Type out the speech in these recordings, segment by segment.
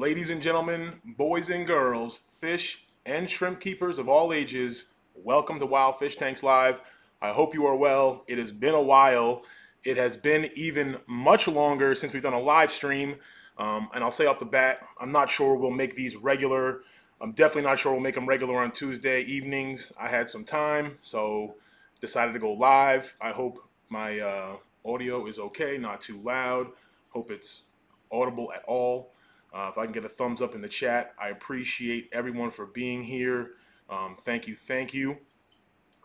Ladies and gentlemen, boys and girls, fish and shrimp keepers of all ages, welcome to Wild Fish Tanks Live. I hope you are well. It has been a while. It has been even much longer since we've done a live stream. And I'll say off the bat, I'm not sure we'll make these regular. I'm definitely not sure we'll make them regular on Tuesday evenings. I had some time, so decided to go live. I hope my audio is okay, not too loud. Hope it's audible at all. If I can get a thumbs up in the chat, I appreciate everyone for being here. Thank you, thank you.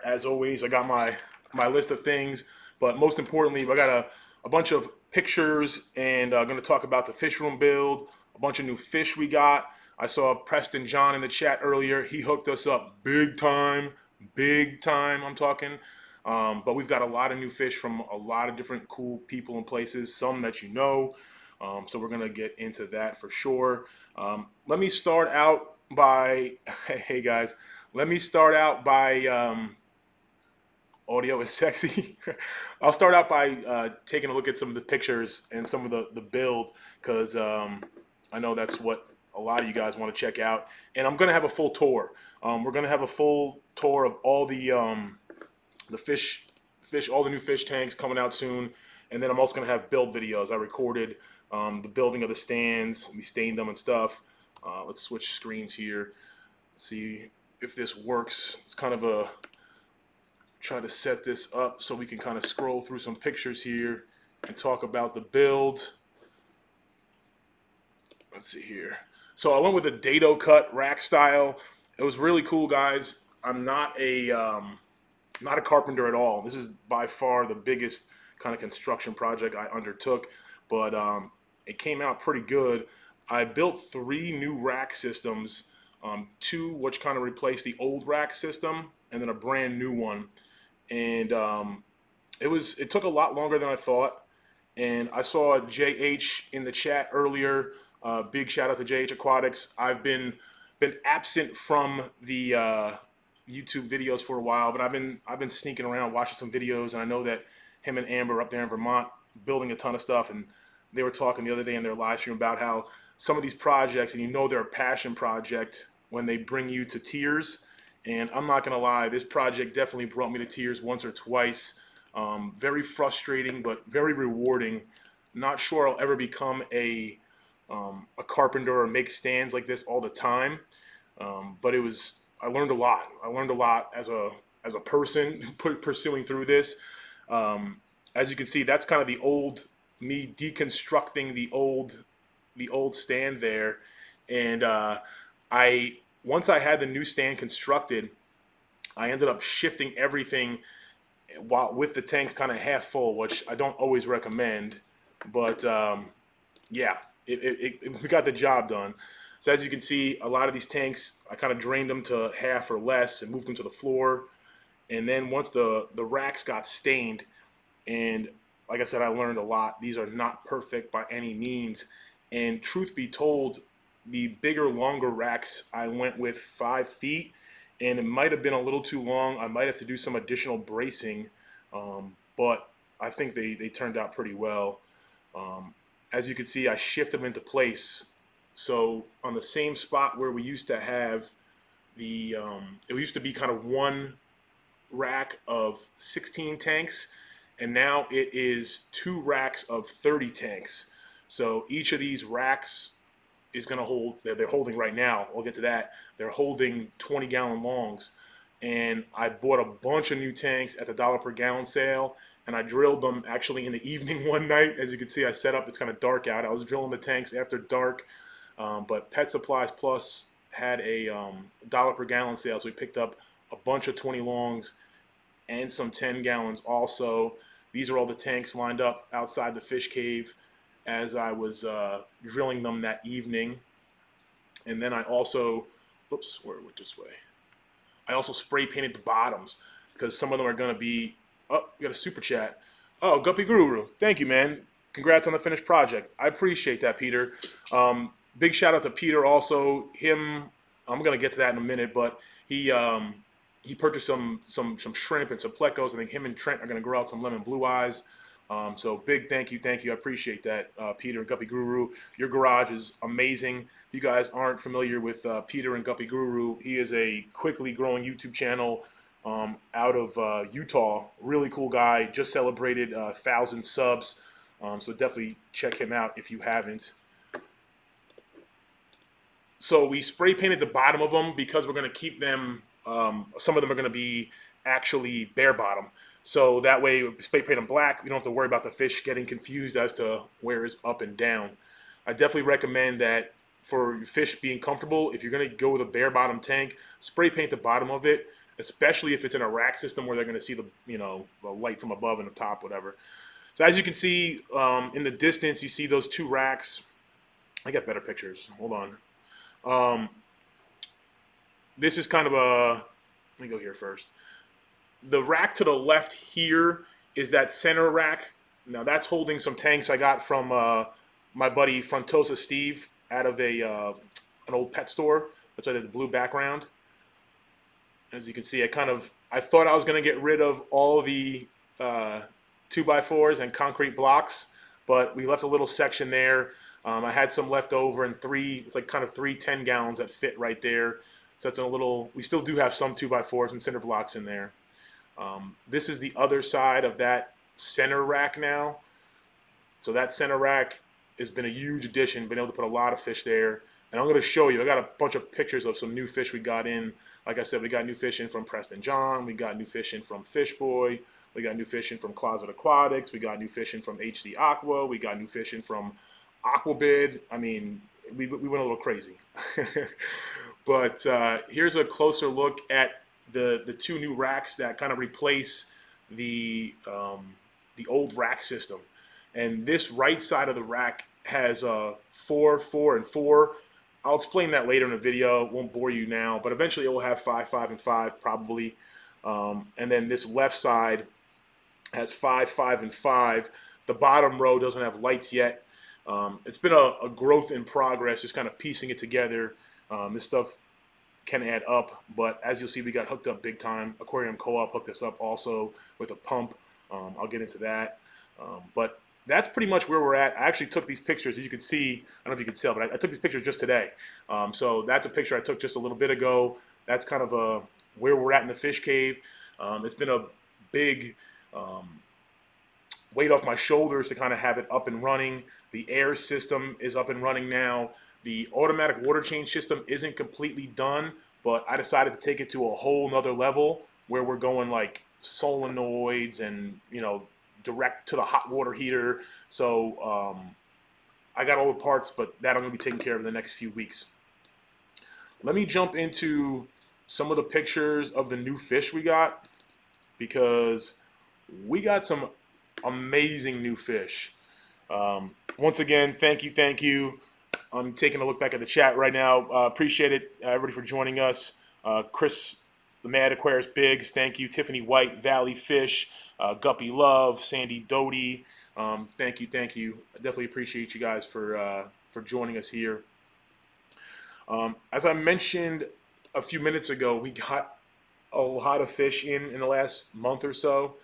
As always, I got my list of things, but most importantly, I got a bunch of pictures, and I'm going to talk about the fish room build, a bunch of new fish we got. I saw Preston John in the chat earlier. He hooked us up big time, I'm talking. But we've got a lot of new fish from a lot of different cool people and places, some that you know. So we're gonna get into that for sure. Let me start out by, hey guys, let me start out by, audio is sexy. I'll start out by taking a look at some of the pictures and some of the build, because I know that's what a lot of you guys want to check out. And I'm gonna have a full tour. We're gonna have a full tour of all the fish, all the new fish tanks coming out soon. And then I'm also gonna have build videos. I recorded the building of the stands. We stained them and stuff. Let's switch screens here. See if this works. It's kind of a, try to set this up so we can kind of scroll through some pictures here and talk about the build. Let's see here. So I went with a dado cut rack style. It was really cool, guys. I'm not a carpenter at all. This is by far the biggest kind of construction project I undertook, but it came out pretty good. I built 3 new rack systems, 2 which kind of replaced the old rack system, and then a brand new one. And it took a lot longer than I thought. And I saw JH in the chat earlier. Big shout out to JH Aquatics. I've been absent from the YouTube videos for a while, but I've been sneaking around watching some videos, and I know that him and Amber up there in Vermont building a ton of stuff, and they were talking the other day in their live stream about how some of these projects, and you know they're a passion project when they bring you to tears. And I'm not gonna lie, this project definitely brought me to tears once or twice. Very frustrating, but very rewarding. Not sure I'll ever become a carpenter or make stands like this all the time, but I learned a lot. I learned a lot as a person pursuing through this. As you can see, that's kind of the old me deconstructing the old stand there. And once I had the new stand constructed, I ended up shifting everything with the tanks kind of half full, which I don't always recommend. But yeah, we got the job done. So as you can see, a lot of these tanks, I kind of drained them to half or less and moved them to the floor. And then once the racks got stained, and like I said, I learned a lot. These are not perfect by any means. And truth be told, the bigger, longer racks, I went with 5 feet, and it might have been a little too long. I might have to do some additional bracing, but I think they turned out pretty well. As you can see, I shifted them into place. So on the same spot where we used to have it used to be kind of one rack of 16 tanks, and now it is 2 racks of 30 tanks. So each of these racks is going to hold, they're holding right now, we'll get to that, they're holding 20-gallon longs. And I bought a bunch of new tanks at the $1 per gallon sale, and I drilled them actually in the evening one night. As you can see, I set up, it's kind of dark out. I was drilling the tanks after dark, but Pet Supplies Plus had a $1 per gallon sale, so we picked up a bunch of 20 longs and some 10 gallons also. These are all the tanks lined up outside the fish cave as I was drilling them that evening. And then I also, oops, where went this way? I also spray painted the bottoms, because some of them are gonna be, oh, we got a super chat. Oh, Guppy Guru, thank you, man. Congrats on the finished project. I appreciate that, Peter. Big shout out to Peter also. I'm gonna get to that in a minute, but he purchased some shrimp and some plecos. I think him and Trent are gonna grow out some lemon blue eyes. So big thank you. I appreciate that, Peter and Guppy Guru. Your garage is amazing. If you guys aren't familiar with Peter and Guppy Guru, he is a quickly growing YouTube channel out of Utah. Really cool guy. Just celebrated 1,000 subs. So definitely check him out if you haven't. So we spray painted the bottom of them because we're going to keep them. Some of them are going to be actually bare bottom. So that way, we spray paint them black. We don't have to worry about the fish getting confused as to where is up and down. I definitely recommend that for your fish being comfortable. If you're going to go with a bare bottom tank, spray paint the bottom of it, especially if it's in a rack system where they're going to see the the light from above and the top, whatever. So as you can see in the distance, you see those two racks. I got better pictures. Hold on. This is kind of a. Let me go here first. The rack to the left here is that center rack. Now that's holding some tanks I got from my buddy Frontosa Steve out of an old pet store. That's why they had the blue background. As you can see, I thought I was going to get rid of all the 2x4s and concrete blocks, but we left a little section there. I had some left over and it's like kind of 3 10-gallons that fit right there. So that's a little, we still do have some 2x4s and cinder blocks in there. This is the other side of that center rack now. So that center rack has been a huge addition, been able to put a lot of fish there. And I'm going to show you, I got a bunch of pictures of some new fish we got in. Like I said, we got new fish in from Preston John. We got new fish in from Fish Boy. We got new fish in from Closet Aquatics. We got new fish in from HC Aqua. We got new fish in from Aquabid. I mean, we went a little crazy. But here's a closer look at the two new racks that kind of replace the old rack system. And this right side of the rack has 4, 4, and 4. I'll explain that later in the video. Won't bore you now, but eventually it will have 5, 5, and 5 probably. And then this left side has 5, 5, and 5. The bottom row doesn't have lights yet. It's been a growth in progress, just kind of piecing it together. This stuff can add up, but as you'll see, we got hooked up big time. Aquarium Co-op hooked us up also with a pump. I'll get into that. But that's pretty much where we're at. I actually took these pictures, as you can see. I don't know if you can tell, but I took these pictures just today. So that's a picture I took just a little bit ago. That's kind of where we're at in the fish cave. It's been a big weight off my shoulders to kind of have it up and running. The air system is up and running now. The automatic water change system isn't completely done, but I decided to take it to a whole nother level where we're going like solenoids and, direct to the hot water heater. So I got all the parts, but that I'm going to be taking care of in the next few weeks. Let me jump into some of the pictures of the new fish we got, because we got some amazing new fish. Once again, thank you. I'm taking a look back at the chat right now. Appreciate it, everybody, for joining us. Chris, the Mad Aquarius Biggs, thank you. Tiffany White, Valley Fish, Guppy Love, Sandy Doty, thank you. I definitely appreciate you guys for joining us here. As I mentioned a few minutes ago, we got a lot of fish in the last month or so,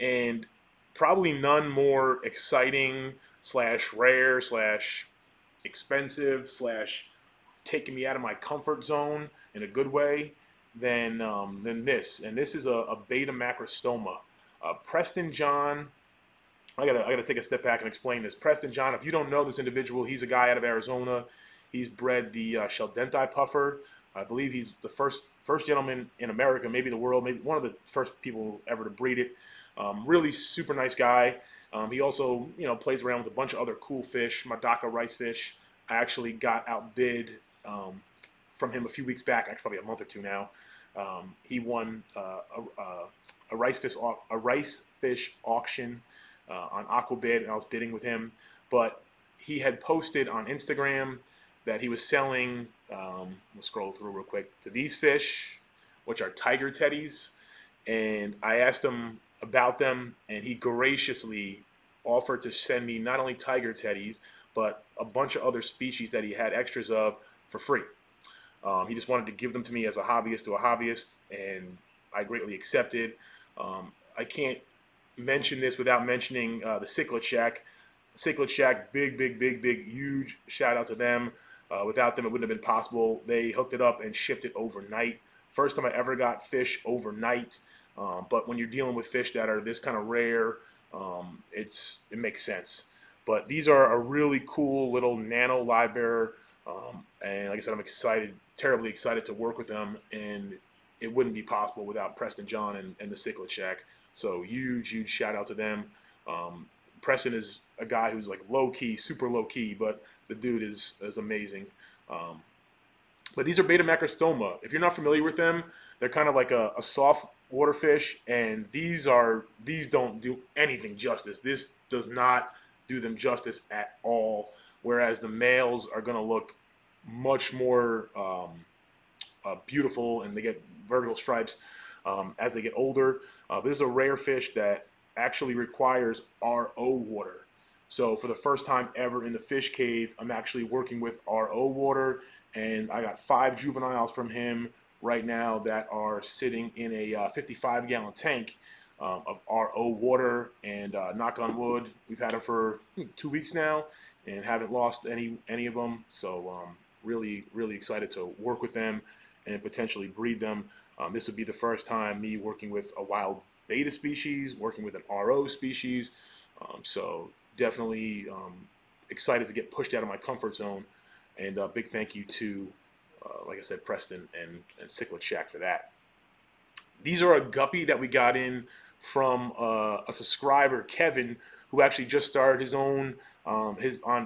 and probably none more exciting / rare / expensive / taking me out of my comfort zone in a good way than this. And this is a beta macrostoma. Preston John, I gotta take a step back and explain this. Preston John, if you don't know this individual, he's a guy out of Arizona. He's bred the Sheldenti puffer. I believe he's the first gentleman in America, maybe the world, maybe one of the first people ever to breed it. Really super nice guy. He also, plays around with a bunch of other cool fish. Madaka rice fish. I actually got outbid from him a few weeks back, actually probably a month or two now. He won a rice fish auction on Aquabid, and I was bidding with him. But he had posted on Instagram that he was selling, we'll scroll through real quick, to these fish, which are tiger teddies. And I asked him about them, and he graciously offered to send me not only tiger teddies, but a bunch of other species that he had extras of for free. He just wanted to give them to me as a hobbyist to a hobbyist, and I greatly accepted. I can't mention this without mentioning the Cichlid Shack. Cichlid Shack, big, huge shout out to them. Without them, it wouldn't have been possible. They hooked it up and shipped it overnight. First time I ever got fish overnight. But when you're dealing with fish that are this kind of rare, it makes sense. But these are a really cool little nano live bearer. And like I said, I'm excited, terribly excited to work with them. And it wouldn't be possible without Preston John and the Cichlid Shack. So huge shout out to them. Preston is a guy who's like low key, super low key, but the dude is amazing. But these are beta macrostoma. If you're not familiar with them, they're kind of like a soft water fish, and these don't do anything justice. This does not do them justice at all. Whereas the males are going to look much more beautiful, and they get vertical stripes as they get older. This is a rare fish that actually requires RO water. So for the first time ever in the fish cave, I'm actually working with RO water, and I got 5 juveniles from him right now that are sitting in a 55-gallon tank of RO water. And knock on wood, we've had them for 2 weeks now and haven't lost any of them. So really excited to work with them and potentially breed them. This would be the first time me working with a wild beta species, working with an RO species. So definitely excited to get pushed out of my comfort zone. And a big thank you to, like I said, Preston and Cichlid Shack for that. These are a guppy that we got in from a subscriber, Kevin, who actually just started his own on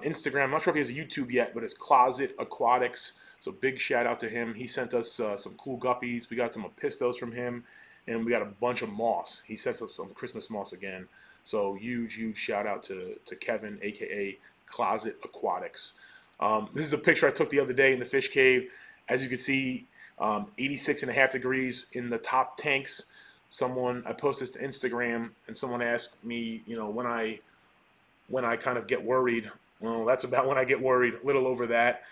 Instagram. I'm not sure if he has a YouTube yet, but it's Closet Aquatics. So big shout out to him. He sent us some cool guppies. We got some apistos from him, and we got a bunch of moss. He sent us some Christmas moss again. So huge shout out to Kevin, aka Closet Aquatics. This is a picture I took the other day in the fish cave. As you can see, 86.5 degrees in the top tanks. I posted this to Instagram, and someone asked me, when I kind of get worried. Well, that's about when I get worried, a little over that.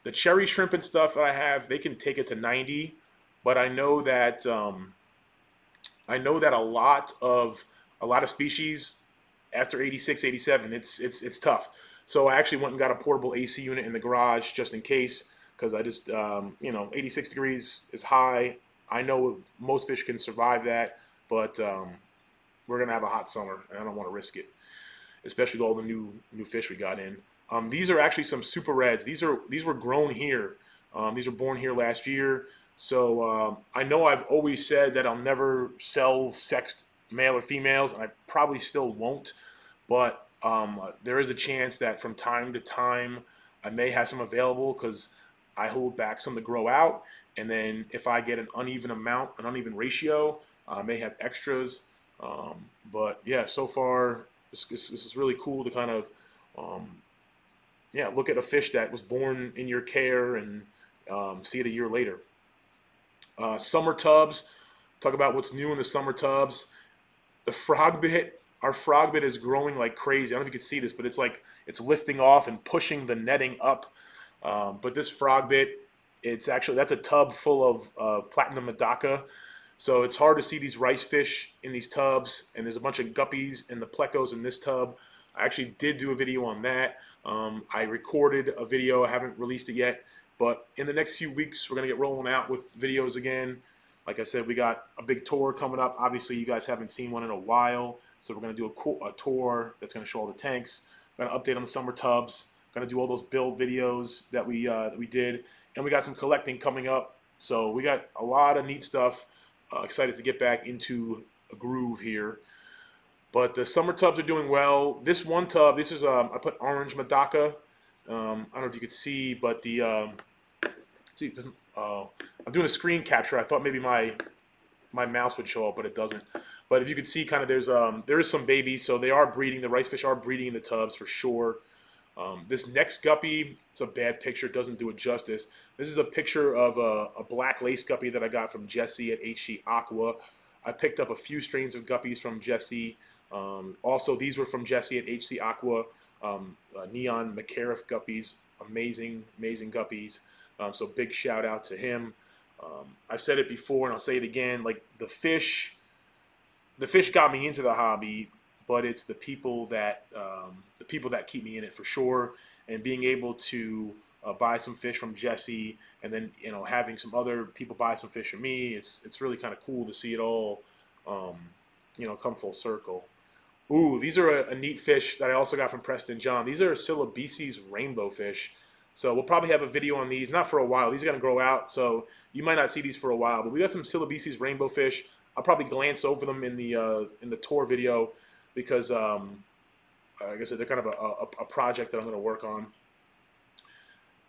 The cherry shrimp and stuff that I have, they can take it to 90, but I know that a lot of species after 86, 87, it's tough. So I actually went and got a portable AC unit in the garage just in case, because I just 86 degrees is high. I know most fish can survive that, but we're gonna have a hot summer, and I don't want to risk it, especially with all the new fish we got in. These are actually some super reds. These were grown here. These were born here last year. So I know I've always said that I'll never sell sexed male or females, and I probably still won't. But there is a chance that from time to time I may have some available, because I hold back some to grow out. And then if I get an uneven ratio, I may have extras. But yeah, so far this is really cool to kind of look at a fish that was born in your care and see it a year later. Summer tubs, talk about what's new in the summer tubs. The frog bit, our frog bit is growing like crazy. I don't know if you can see this, but it's lifting off and pushing the netting up. But this frog bit, that's a tub full of platinum medaka. So it's hard to see these rice fish in these tubs, and there's a bunch of guppies and the plecos in this tub. I actually did do a video on that. I recorded a video. I haven't released it yet, but in the next few weeks, we're going to get rolling out with videos again. Like I said, we got a big tour coming up. Obviously, you guys haven't seen one in a while, so we're going to do a tour that's going to show all the tanks. We're going to update on the summer tubs. Going to do all those build videos that we did, and we got some collecting coming up. So we got a lot of neat stuff. Excited to get back into a groove here. But the summer tubs are doing well. This one tub, this is I put orange medaka. I don't know if you could see, but because I'm doing a screen capture. I thought maybe my mouse would show up, but it doesn't. But if you could see, kind of there is some babies, so they are breeding. The rice fish are breeding in the tubs for sure. This next guppy, it's a bad picture, doesn't do it justice. This is a picture of a black lace guppy that I got from Jesse at HC Aqua. I picked up a few strains of guppies from Jesse. Also, these were from Jesse at HC Aqua. Neon Macarif guppies, amazing guppies. So big shout out to him. I've said it before and I'll say it again, like the fish the fish got me into the hobby, but it's the people that keep me in it for sure. And being able to buy some fish from Jesse, and then having some other people buy some fish from me, it's really kind of cool to see it all um, come full circle. Ooh, these are a neat fish that I also got from Preston John. These are Syllabeses rainbow fish. So we'll probably have a video on these, not for a while. These are gonna grow out, so you might not see these for a while. But we got some Syllabeses rainbow fish. I'll probably glance over them in the tour video because like I said, they're kind of a project that I'm gonna work on.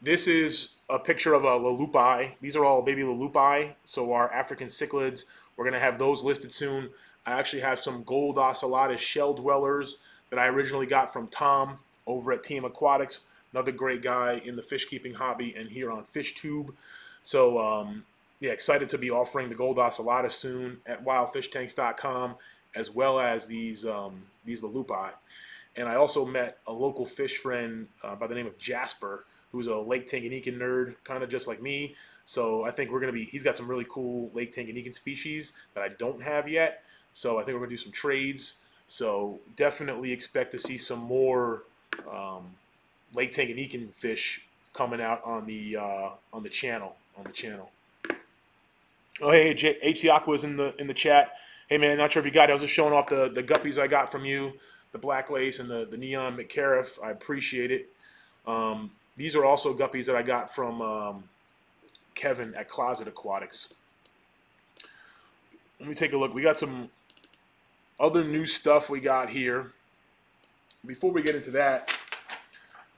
This is a picture of a Lalupi. These are all baby Lalupi, so our African cichlids. We're gonna have those listed soon. I actually have some gold ocellatus shell dwellers that I originally got from Tom over at Team Aquatics, another great guy in the fish keeping hobby and here on FishTube. So yeah, excited to be offering the gold ocellatus soon at wildfishtanks.com, as well as these Lalupi. And I also met a local fish friend by the name of Jasper, who's a Lake Tanganyikan nerd, kind of just like me. So I think he's got some really cool Lake Tanganyikan species that I don't have yet. So I think we're gonna do some trades. So definitely expect to see some more Lake Tanganyikan fish coming out on the channel. Oh hey, HC Aqua's in the chat. Hey man, not sure if you got it. I was just showing off the guppies I got from you, the black lace and the neon McCariff. I appreciate it. These are also guppies that I got from Kevin at Closet Aquatics. Let me take a look. We got some other new stuff we got here. Before we get into that, I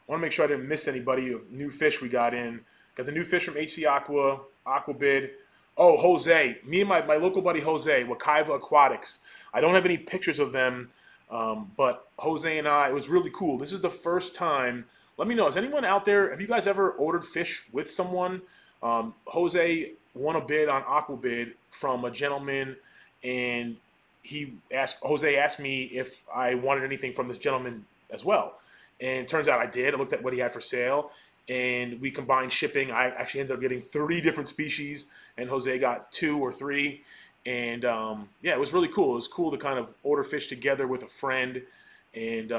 want to make sure I didn't miss anybody of new fish we got in. Got the new fish from HC Aqua, Aquabid. Oh, Jose. Me and my local buddy Jose, Wakaiva Aquatics. I don't have any pictures of them, but Jose and I, it was really cool. This is the first time. Let me know, is anyone out there, have you guys ever ordered fish with someone? Jose won a bid on Aquabid from a gentleman, and Jose asked me if I wanted anything from this gentleman as well. And it turns out I did. I looked at what he had for sale, and we combined shipping. I actually ended up getting 3 different species, and Jose got 2 or 3. And yeah, it was really cool. It was cool to kind of order fish together with a friend. And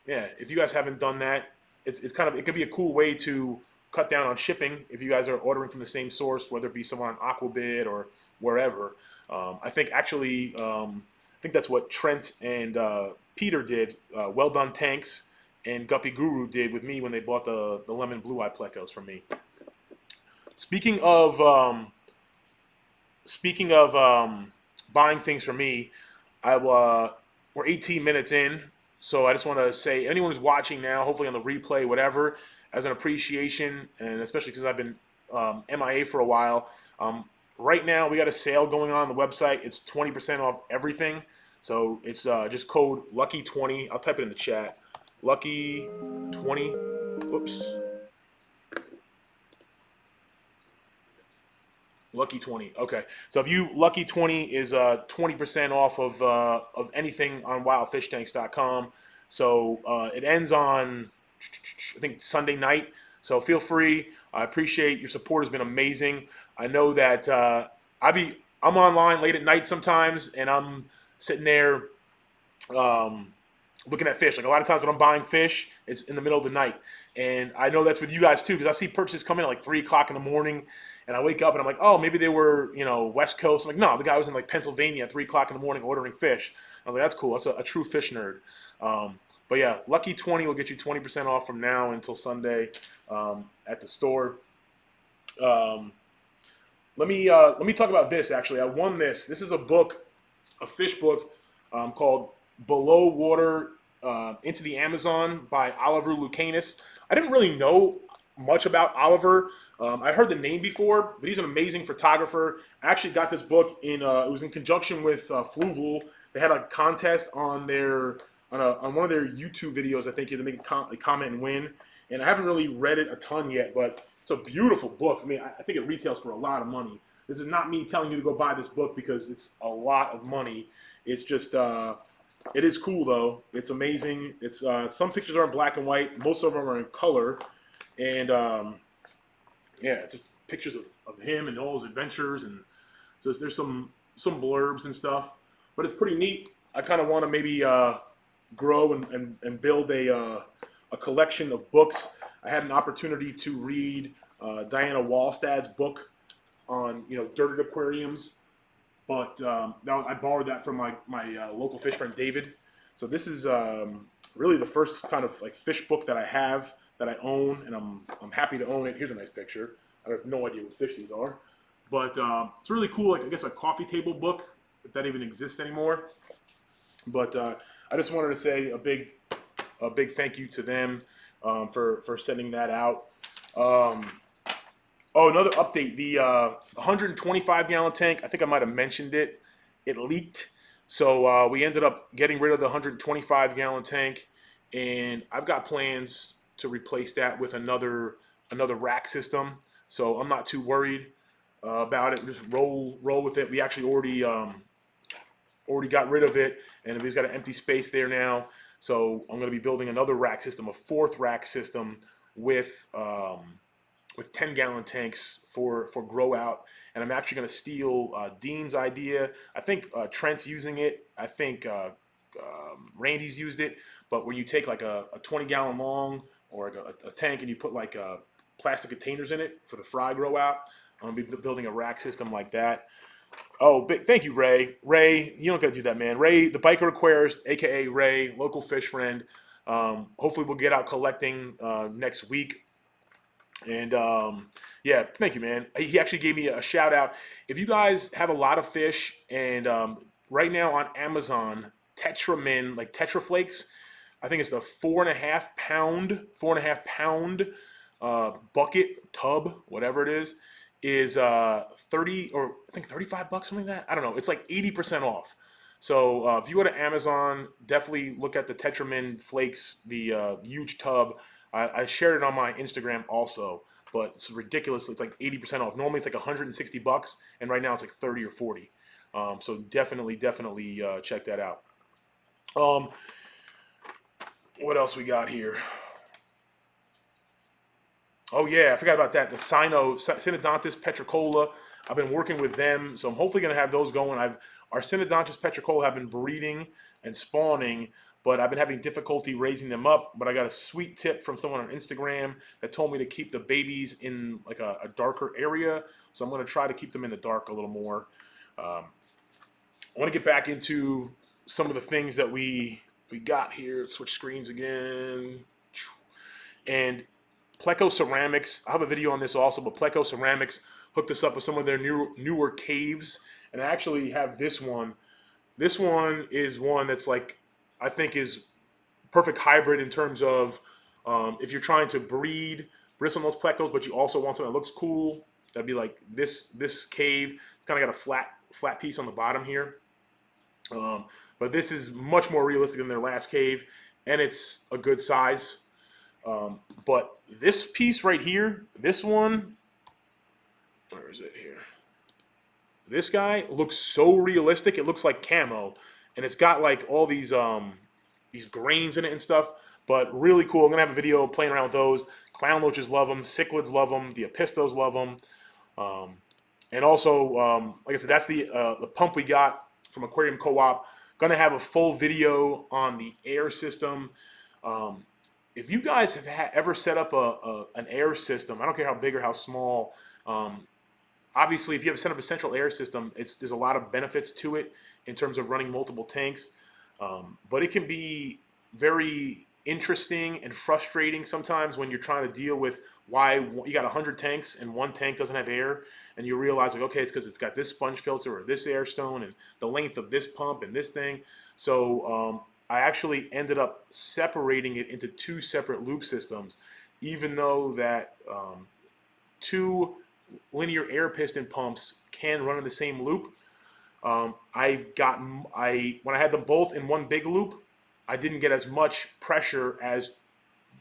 yeah, if you guys haven't done that, it could be a cool way to cut down on shipping if you guys are ordering from the same source, whether it be someone on Aquabid or wherever. I think actually, I think that's what Trent and Peter did. Well Done Tanks and Guppy Guru did with me when they bought the lemon blue eye plecos from me. Speaking of buying things from me, we're 18 minutes in, so I just want to say anyone who's watching now, hopefully on the replay, whatever, as an appreciation, and especially because I've been MIA for a while. Right now, we got a sale going on the website. It's 20% off everything. So it's just code LUCKY20. I'll type it in the chat. LUCKY20. Oops. Lucky20. Okay. So if you Lucky20 is 20% off of anything on wildfishtanks.com. So it ends on I think Sunday night. So feel free. I appreciate your support. Has been amazing. I know that I'm online late at night sometimes, and I'm sitting there looking at fish. Like a lot of times when I'm buying fish, it's in the middle of the night. And I know that's with you guys too, because I see purchases come in at like 3 o'clock in the morning, and I wake up and I'm like, oh, maybe they were, West Coast. I'm like, no, the guy was in like Pennsylvania at 3 o'clock in the morning ordering fish. I was like, that's cool. That's a true fish nerd. But yeah, Lucky20 will get you 20% off from now until Sunday at the store. Let me talk about this. Actually, I won this. This is a book, a fish book called Below Water Into the Amazon by Oliver Lucanus. I didn't really know much about Oliver. I heard the name before, but he's an amazing photographer. I actually got this book it was in conjunction with Fluval. They had a contest on on one of their YouTube videos. I think you had to make a comment and win. And I haven't really read it a ton yet, but it's a beautiful book. I mean, I think it retails for a lot of money. This is not me telling you to go buy this book because it's a lot of money. It's just, it is cool though. It's amazing. It's some pictures are in black and white. Most of them are in color. And yeah, it's just pictures of him and all his adventures. And so there's some blurbs and stuff. but it's pretty neat. I kind of want to maybe grow and build a collection of books. I had an opportunity to read Diana Wallstad's book on dirted aquariums, but I borrowed that from my local fish friend David. So this is really the first kind of like fish book that I have, that I own, and I'm happy to own it. Here's a nice picture. I have no idea what fish these are, but it's really cool. Like, I guess a coffee table book, if that even exists anymore. But I just wanted to say a big thank you to them for sending that out. Oh, another update. The 125 gallon tank, I think I might have mentioned it. It leaked. So we ended up getting rid of the 125 gallon tank, and I've got plans to replace that with another rack system. So I'm not too worried about it. Just roll with it. We actually already got rid of it, and we've got an empty space there now. So I'm going to be building another rack system, a fourth rack system with 10 gallon tanks for grow out. And I'm actually going to steal Dean's idea. I think Trent's using it. I think Randy's used it. But where you take like a 20 gallon long or a tank and you put like plastic containers in it for the fry grow out. I'm going to be building a rack system like that. Oh, thank you, Ray. Ray, you don't got to do that, man. Ray, the biker aquarist, aka Ray, local fish friend. Hopefully, we'll get out collecting next week. And yeah, thank you, man. He actually gave me a shout out. If you guys have a lot of fish, and right now on Amazon, Tetramin, like Tetra Flakes, I think it's the 4.5 pound bucket tub, whatever it is 30 or I think $35, something like that. I don't know. It's like 80% off. So if you go to Amazon, definitely look at the Tetramin Flakes, the huge tub. I shared it on my Instagram also, but it's ridiculous. It's like 80% off. Normally it's like $160, and right now it's like 30 or 40. So definitely check that out. What else we got here? Oh yeah, I forgot about that. The Synodontis petricola. I've been working with them, so I'm hopefully going to have those going. Our Synodontis petricola have been breeding and spawning, but I've been having difficulty raising them up. But I got a sweet tip from someone on Instagram that told me to keep the babies in like a darker area. So I'm going to try to keep them in the dark a little more. I want to get back into some of the things that we got here. Switch screens again. And Pleco Ceramics, I have a video on this also, but Pleco Ceramics hooked us up with some of their newer caves. And I actually have this one. This one is one that's like, I think is perfect hybrid in terms of if you're trying to breed bristlenose plecos, but you also want something that looks cool. That'd be like this cave. Kind of got a flat piece on the bottom here. But this is much more realistic than their last cave, and it's a good size. But this piece right here, this one, where is it here? This guy looks so realistic. It looks like camo, and it's got like all these grains in it and stuff. But really cool. I'm gonna have a video playing around with those. Clown loaches love them. Cichlids love them. The apistos love them. And also, like I said, that's the pump we got from Aquarium Co-op. Gonna have a full video on the air system. If you guys have ever set up an air system, I don't care how big or how small. Obviously, if you have set up a central air system, there's a lot of benefits to it in terms of running multiple tanks. But it can be very interesting and frustrating sometimes when you're trying to deal with why you got 100 tanks and one tank doesn't have air, and you realize like, okay, it's because it's got this sponge filter or this air stone and the length of this pump and this thing. So I actually ended up separating it into two separate loop systems, even though that two linear air piston pumps can run in the same loop. When I had them both in one big loop, I didn't get as much pressure as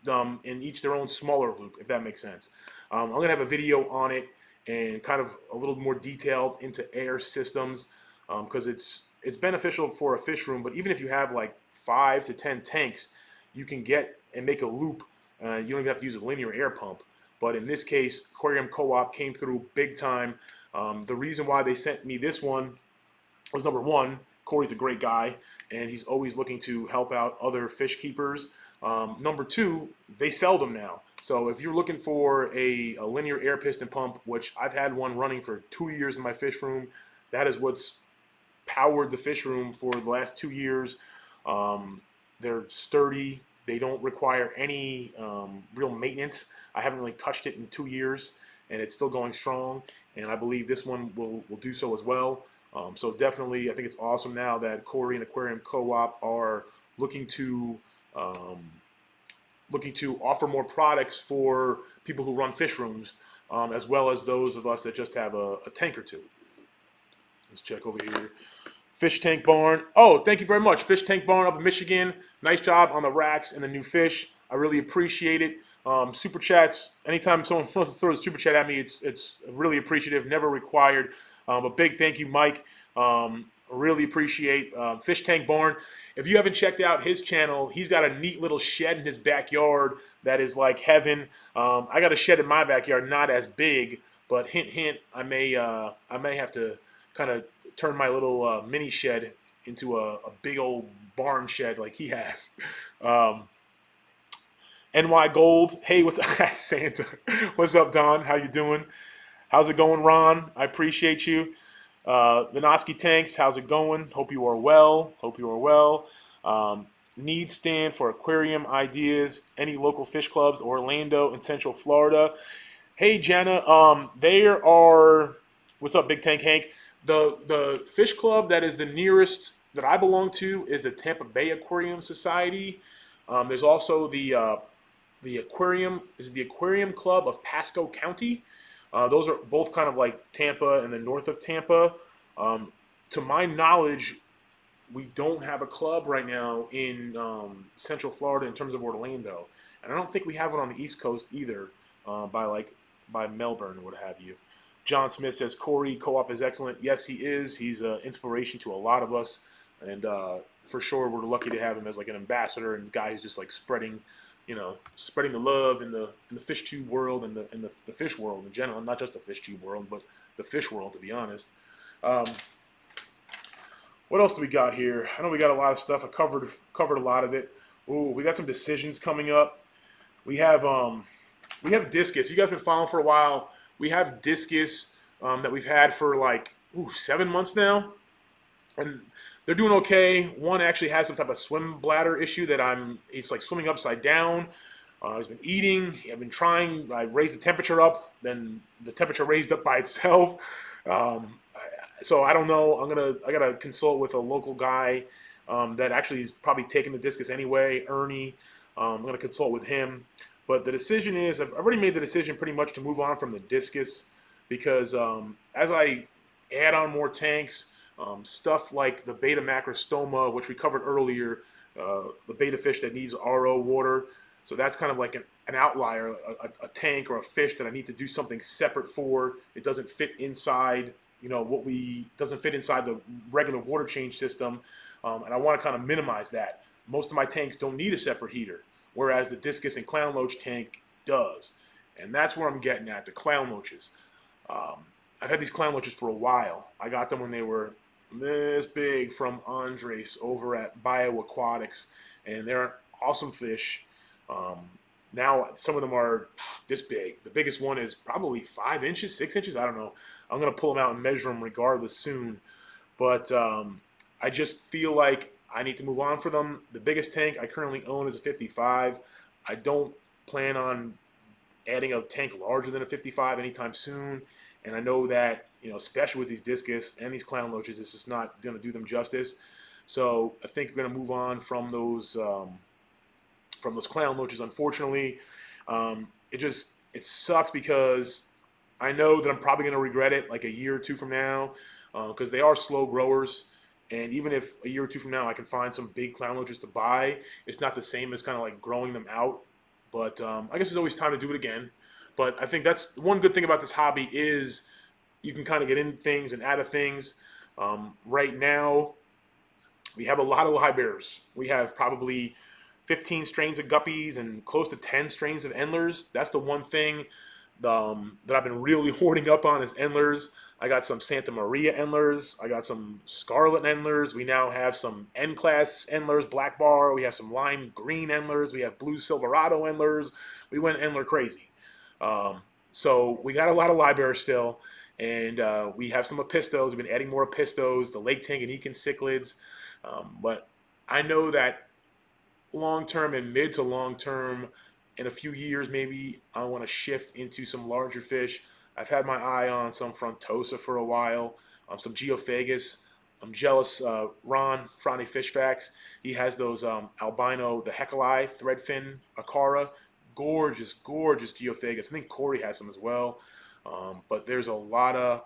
in each their own smaller loop, if that makes sense. I'm gonna have a video on it and kind of a little more detailed into air systems because it's beneficial for a fish room. But even if you have like 5 to 10 tanks, you can get and make a loop. You don't even have to use a linear air pump. But in this case, Aquarium Co-op came through big time. The reason why they sent me this one was number one, Corey's a great guy, and he's always looking to help out other fish keepers. Number two, they sell them now. So if you're looking for a linear air piston pump, which I've had one running for 2 years in my fish room, that is what's powered the fish room for the last 2 years. They're sturdy. They don't require any real maintenance. I haven't really touched it in 2 years, and it's still going strong. And I believe this one will do so as well. So definitely, I think it's awesome now that Corey and Aquarium Co-op are looking to offer more products for people who run fish rooms, as well as those of us that just have a tank or two. Let's check over here. Fish Tank Barn. Oh, thank you very much. Fish Tank Barn up in Michigan. Nice job on the racks and the new fish. I really appreciate it. Super chats. Anytime someone wants to throw a super chat at me, it's really appreciative. Never required. A big thank you, Mike. Really appreciate Fish Tank Barn. If you haven't checked out his channel, he's got a neat little shed in his backyard that is like heaven. I got a shed in my backyard, not as big, but hint, hint, I may have to kind of turn my little mini shed into a big old barn shed like he has. NY Gold, hey, what's up, Santa? What's up, Don? How you doing? How's it going, Ron? I appreciate you. Vinoski Tanks, how's it going? Hope you are well. Hope you are well. Need stand for aquarium ideas. Any local fish clubs, Orlando and Central Florida. Hey, Jenna. There are. What's up, Big Tank Hank? The fish club that is the nearest that I belong to is the Tampa Bay Aquarium Society. There's also the Aquarium. Is it the Aquarium Club of Pasco County? Those are both kind of like Tampa and the north of Tampa. To my knowledge, we don't have a club right now in Central Florida in terms of Orlando, and I don't think we have one on the East Coast either, by Melbourne or what have you. John Smith says Corey Co-op is excellent. Yes, he is. He's an inspiration to a lot of us, and for sure we're lucky to have him as like an ambassador and a guy who's just like spreading the love in the fish tube world and the fish world in general, not just the fish tube world, but the fish world, to be honest. What else do we got here? I know we got a lot of stuff. I covered a lot of it. Ooh, we got some decisions coming up. We have discus. You guys been following for a while. We have discus that we've had for like 7 months now, and they're doing okay. One actually has some type of swim bladder issue that it's like swimming upside down. He's been eating. I've been trying. I raised the temperature up, then the temperature raised up by itself. So I don't know. I gotta consult with a local guy that actually is probably taking the discus anyway, Ernie. I'm gonna consult with him. But the decision is, I've already made the decision pretty much to move on from the discus because as I add on more tanks, stuff like the beta macrostoma, which we covered earlier, the beta fish that needs RO water. So that's kind of like an outlier, a tank or a fish that I need to do something separate for. It doesn't fit inside, doesn't fit inside the regular water change system. And I want to kind of minimize that. Most of my tanks don't need a separate heater, whereas the discus and clown loach tank does. And that's where I'm getting at, the clown loaches. I've had these clown loaches for a while. I got them when they were this big from Andres over at Aquatics, and they're awesome fish. Now some of them are this big. The biggest one is probably 5 inches, 6 inches. I don't know. I'm going to pull them out and measure them regardless soon. But I just feel like I need to move on for them. The biggest tank I currently own is a 55. I don't plan on adding a tank larger than a 55 anytime soon. And I know that, especially with these discus and these clown loaches, it's just not going to do them justice. So I think we're going to move on from those clown loaches. Unfortunately, it sucks because I know that I'm probably going to regret it like a year or two from now because they are slow growers. And even if a year or two from now I can find some big clown loaches to buy, it's not the same as kind of like growing them out. But I guess there's always time to do it again. But I think that's one good thing about this hobby is you can kind of get in things and out of things. Right now, we have a lot of livebearers. We have probably 15 strains of guppies and close to 10 strains of endlers. That's the one thing that I've been really hoarding up on is endlers. I got some Santa Maria endlers. I got some Scarlet endlers. We now have some N-class endlers, black bar. We have some lime green endlers. We have blue Silverado endlers. We went endler crazy. Um, so we got a lot of libraries still, and we have some Epistos. We've been adding more Epistos, the Lake Tanganyika cichlids. But I know that long term and mid to long term, in a few years, maybe I want to shift into some larger fish. I've had my eye on some Frontosa for a while, some Geophagus. I'm jealous. Ron, Franny Fish Facts, he has those albino, the Hecali, threadfin Acara. Gorgeous, gorgeous Geophagus. I think Corey has some as well. But there's a lot of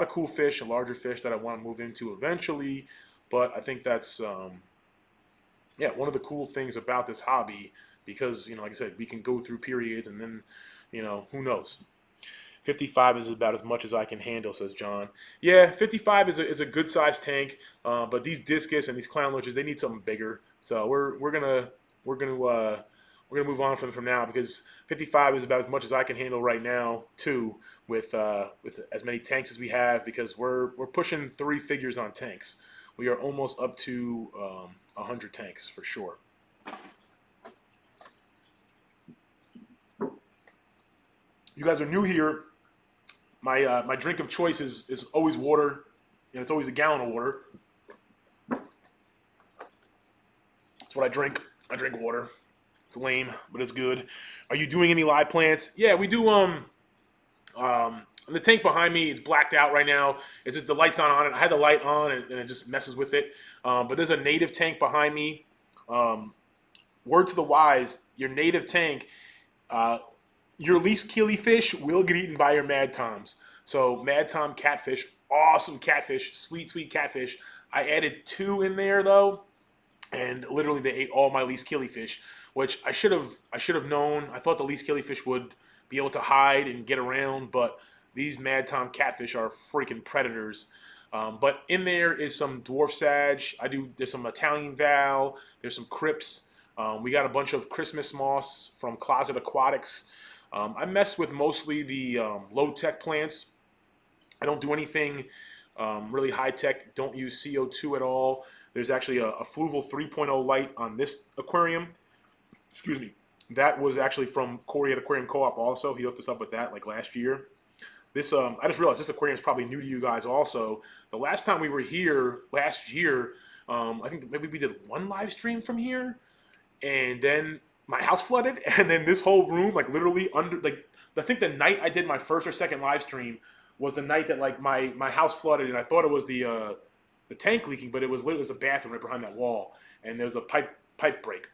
cool fish and larger fish that I want to move into eventually. But I think that's yeah, one of the cool things about this hobby, because like I said, we can go through periods, and then who knows. 55 is about as much as I can handle, says John. Yeah, 55 is a good sized tank, but these discus and these clown loaches, they need something bigger. So we're gonna move on from now, because 55 is about as much as I can handle right now too, with as many tanks as we have, because we're pushing three figures on tanks. We are almost up to 100 tanks for sure. You guys are new here. My drink of choice is always water, and it's always a gallon of water. That's what I drink. I drink water. It's lame, but it's good. Are you doing any live plants? Yeah, we do. The tank behind me, it's blacked out right now. It's just the light's not on it. I had the light on, and it just messes with it. But there's a native tank behind me. Um, Word to the wise, your native tank, uh, your least keely fish will get eaten by your Mad Toms. So Mad Tom catfish, awesome catfish, sweet, sweet catfish. I added two in there though, and literally they ate all my least killifish, which I should have known. I thought the least killifish would be able to hide and get around, but these Mad Tom catfish are freaking predators. But in there is some dwarf sag. There's some Italian val. There's some crips. We got a bunch of Christmas moss from Closet Aquatics. I mess with mostly the low tech plants. I don't do anything really high tech. Don't use CO2 at all. There's actually a Fluval 3.0 light on this aquarium. Excuse me. That was actually from Corey at Aquarium Co-op also. He hooked us up with that like last year. This I just realized this aquarium is probably new to you guys also. The last time we were here last year, I think maybe we did one live stream from here, and then my house flooded, and then this whole room, like literally under, like I think the night I did my first or second live stream was the night that like my house flooded, and I thought it was the tank leaking, but it was literally a bathroom right behind that wall, and there was a pipe break.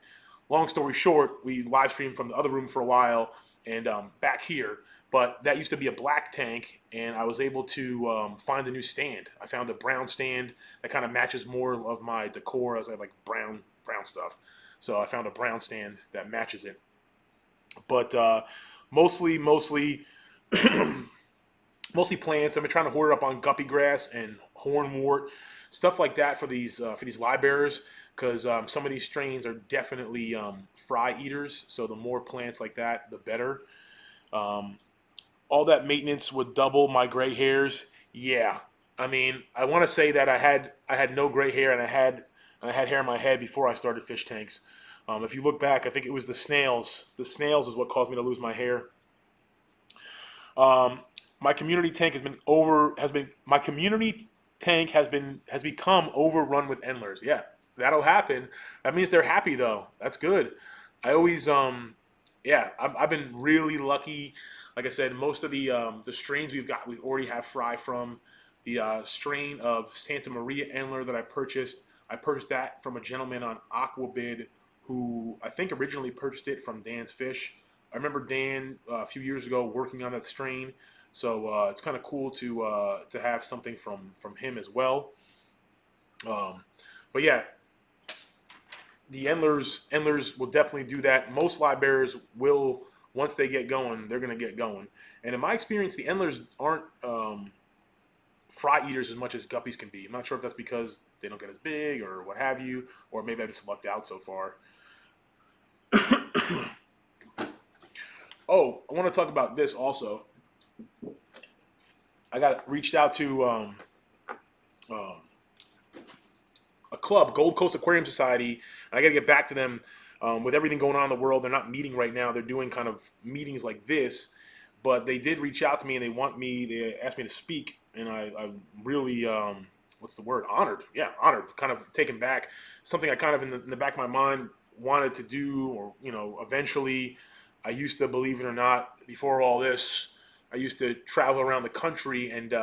Long story short, we live streamed from the other room for a while, and back here. But that used to be a black tank, and I was able to find a new stand. I found a brown stand that kind of matches more of my decor, as I have like brown stuff. So I found a brown stand that matches it. But mostly mostly plants. I've been trying to hoard up on guppy grass and hornwort, stuff like that for these livebearers, because some of these strains are definitely fry eaters. So the more plants like that, the better. Um, all that maintenance would double my gray hairs. Yeah, I mean, I want to say that I had no gray hair, and I had hair in my head before I started fish tanks. If you look back, I think it was the snails. The snails is what caused me to lose my hair. Um, my community tank my community tank has become overrun with endlers. Yeah, that'll happen. That means they're happy though. That's good. I always yeah, I've been really lucky. Like I said, most of the strains we already have fry from. The strain of Santa Maria Endler that I purchased that from a gentleman on Aquabid, who I think originally purchased it from Dan's Fish. I remember Dan a few years ago working on that strain, so it's kind of cool to have something from him as well. Um, but yeah, the endlers will definitely do that. Most live bearers will, once they get going, they're going to get going. And in my experience, the endlers aren't fry eaters as much as guppies can be. I'm not sure if that's because they don't get as big or what have you, or maybe I just lucked out so far. Oh, I want to talk about this also. I got reached out to um, a club, Gold Coast Aquarium Society. And I got to get back to them with everything going on in the world. They're not meeting right now. They're doing kind of meetings like this, but they did reach out to me and they want me. They asked me to speak, and I'm really what's the word? Honored. Yeah, honored. Kind of taken back. Something I kind of in the back of my mind wanted to do, or eventually. I used to, believe it or not, before all this, I used to travel around the country and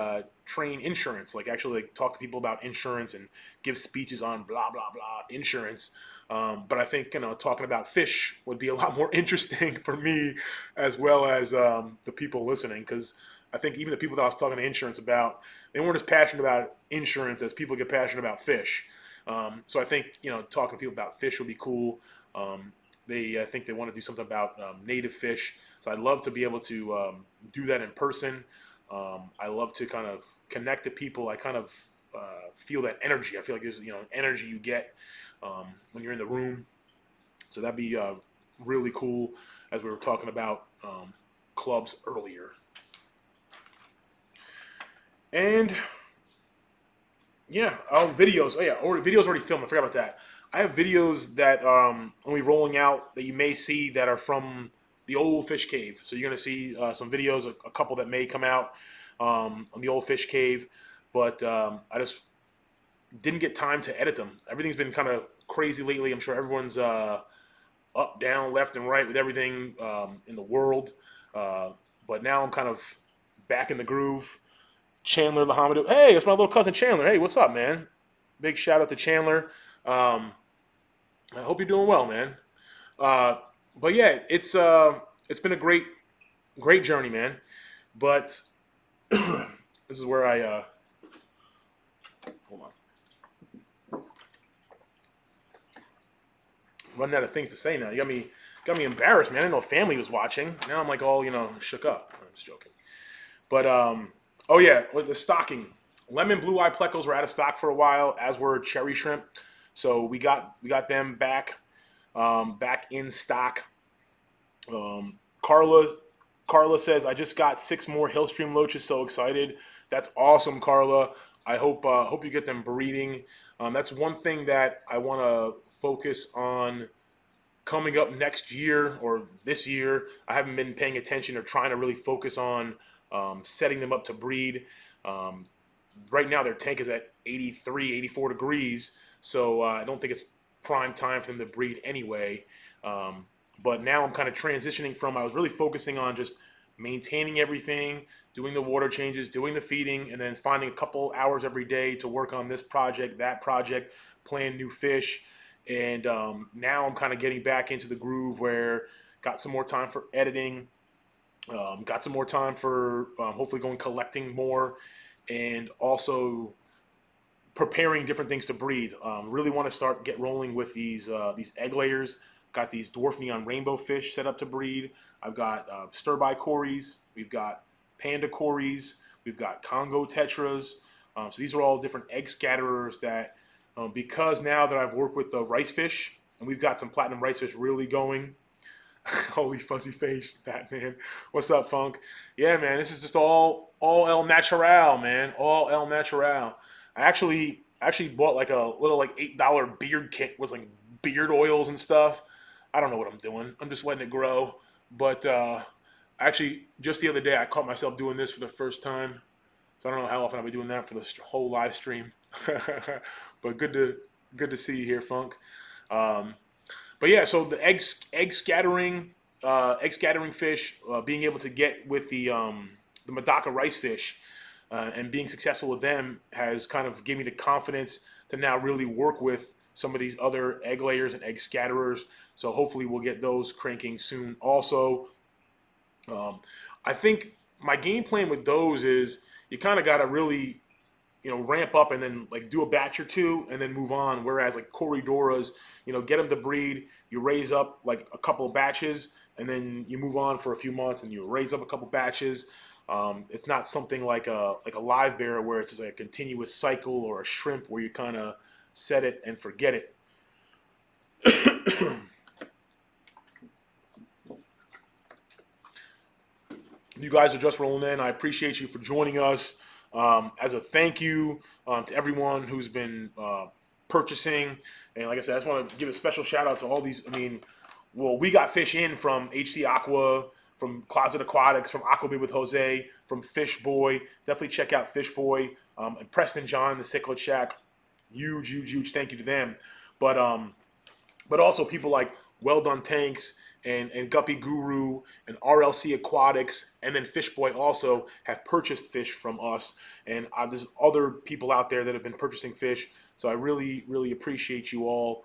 train insurance, like actually like talk to people about insurance and give speeches on blah blah blah insurance. But I think talking about fish would be a lot more interesting for me, as well as the people listening, because I think even the people that I was talking to insurance about, they weren't as passionate about insurance as people get passionate about fish. So I think talking to people about fish would be cool. I think they want to do something about native fish. So I'd love to be able to do that in person. I love to kind of connect to people. I kind of feel that energy. I feel like there's energy you get when you're in the room. So that'd be really cool. As we were talking about clubs earlier, and yeah, oh videos. Oh yeah, videos already filmed. I forgot about that. I have videos that will be rolling out that you may see that are from the old fish cave. So you're gonna see some videos, a couple that may come out on the old fish cave, but I just didn't get time to edit them. Everything's been kind of crazy lately. I'm sure everyone's up, down, left, and right with everything in the world. Uh, but now I'm kind of back in the groove. Chandler Lahamadou. Hey, it's my little cousin Chandler. Hey, what's up, man? Big shout out to Chandler. Um, I hope you're doing well, man. Uh, but yeah, it's been a great journey, man. But this is where I hold on, running out of things to say now. You got me embarrassed, man. I didn't know family was watching. Now I'm like all shook up. I'm just joking. But oh yeah, with the stocking, lemon blue eye plecos were out of stock for a while, as were cherry shrimp. So we got them back in stock. Um, Carla Carla says I just got 6 more Hillstream loaches. So excited! That's awesome, Carla. I hope you get them breeding. That's one thing that I want to focus on coming up next year or this year. I haven't been paying attention or trying to really focus on setting them up to breed. Um, right now, their tank is at 83, 84 degrees, so I don't think it's prime time for them to breed anyway. Um, but now I'm kind of transitioning from, I was really focusing on just maintaining everything, doing the water changes, doing the feeding, and then finding a couple hours every day to work on this project, that project, playing new fish. And now I'm kind of getting back into the groove where got some more time for editing, got some more time for hopefully going collecting more, and also preparing different things to breed. Really want to start get rolling with these egg layers. Got these dwarf neon rainbow fish set up to breed. I've got stir-by cories. We've got panda cories. We've got Congo tetras. So these are all different egg scatterers that, because now that I've worked with the rice fish, and we've got some platinum rice fish really going. Holy fuzzy face, Batman. What's up, Funk? Yeah, man, this is just all el natural, man. All el natural. I actually bought like a little like $8 beard kit with like beard oils and stuff. I don't know what I'm doing. I'm just letting it grow. But actually, just the other day, I caught myself doing this for the first time. So I don't know how often I'll be doing that for this whole live stream. But good to see you here, Funk. Um, but yeah, so the egg scattering fish, being able to get with the Madaka rice fish, and being successful with them has kind of given me the confidence to now really work with some of these other egg layers and egg scatterers. So hopefully we'll get those cranking soon. Also, um, I think my game plan with those is you kind of got to really ramp up and then like do a batch or two and then move on. Whereas like Corridoras, get them to breed, you raise up like a couple of batches and then you move on for a few months and you raise up a couple batches. It's not something like a live bear where it's just like a continuous cycle, or a shrimp where you kind of set it and forget it. you guys are just rolling in, I appreciate you for joining us. As a thank you to everyone who's been purchasing, and like I said, I just want to give a special shout out to all these. I mean, well, we got fish in from HC Aqua, from Closet Aquatics, from Aquabe with Jose, from Fish Boy. Definitely check out Fish Boy and Preston John, the Cichlid Shack. Huge thank you to them. But also people like Well Done Tanks and Guppy Guru and RLC Aquatics, and then Fish Boy also have purchased fish from us. And there's other people out there that have been purchasing fish. So I really appreciate you all.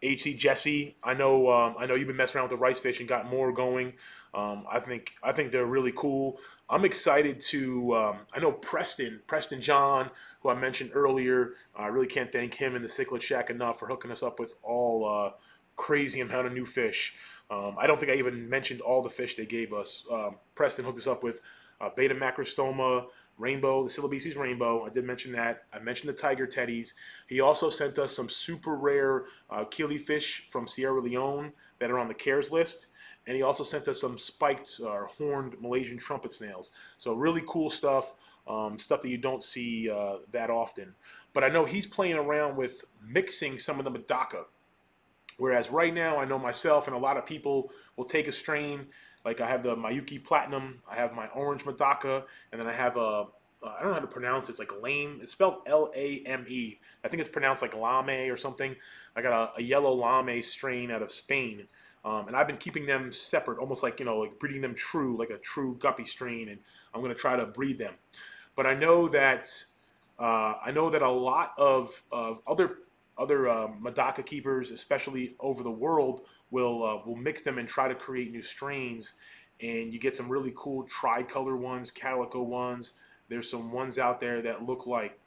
HC Jesse, I know you've been messing around with the rice fish and got more going. I think they're really cool. I'm excited to. I know Preston John, who I mentioned earlier. I really can't thank him and the Cichlid Shack enough for hooking us up with all crazy amount of new fish. I don't think I even mentioned all the fish they gave us. Preston hooked us up with beta macrostoma, rainbow, the Syllabeces rainbow. I did mention that. I mentioned the tiger teddies. He also sent us some super rare killifish from Sierra Leone that are on the CARES list. And he also sent us some spiked or horned Malaysian trumpet snails. So really cool stuff, stuff that you don't see that often. But I know he's playing around with mixing some of the Medaka. Whereas right now, I know myself and a lot of people will take a strain. Like I have the Miyuki Platinum, I have my Orange Medaka, and then I have I don't know how to pronounce it. It's like lame. It's spelled Lame. I think it's pronounced like lame or something. I got a yellow lame strain out of Spain. And I've been keeping them separate, almost like, like breeding them true, like a true guppy strain. And I'm going to try to breed them. But I know that a lot of other Medaka keepers, especially over the world, will mix them and try to create new strains, and you get some really cool tricolor ones, calico ones. There's some ones out there that look like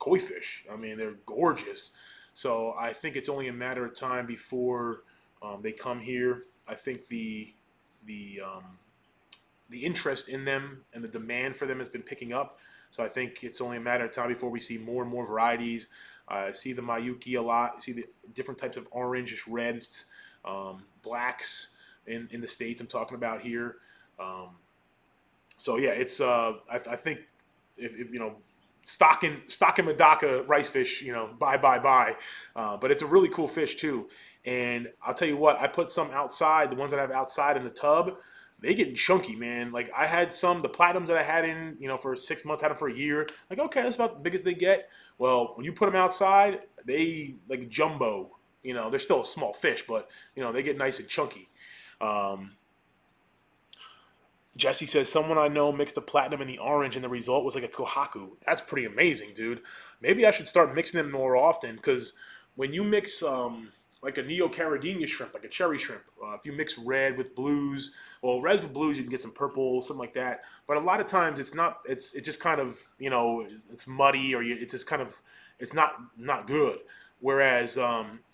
koi fish. I mean, they're gorgeous. So I think it's only a matter of time before they come here. I think the interest in them and the demand for them has been picking up. So I think it's only a matter of time before we see more and more varieties. I see the Miyuki a lot. I see the different types of orangish reds, blacks in the States I'm talking about here. So yeah, it's I think if stocking Medaka rice fish, buy. But it's a really cool fish too. And I'll tell you what, I put some outside, the ones that I have outside in the tub. They getting chunky, man. Like I had the platinums that I had in, for 6 months, had them for a year. Like, okay, that's about the biggest they get. Well, when you put them outside, they like jumbo. They're still a small fish, but they get nice and chunky. Jesse says, someone I know mixed the platinum and the orange, and the result was like a kohaku. That's pretty amazing, dude. Maybe I should start mixing them more often, because when you mix like a Neo-Caridina shrimp, like a cherry shrimp, if you mix red with blues, well, red with blues, you can get some purple, something like that. But a lot of times it's just kind of, it's muddy, or it's just kind of, it's not good. Whereas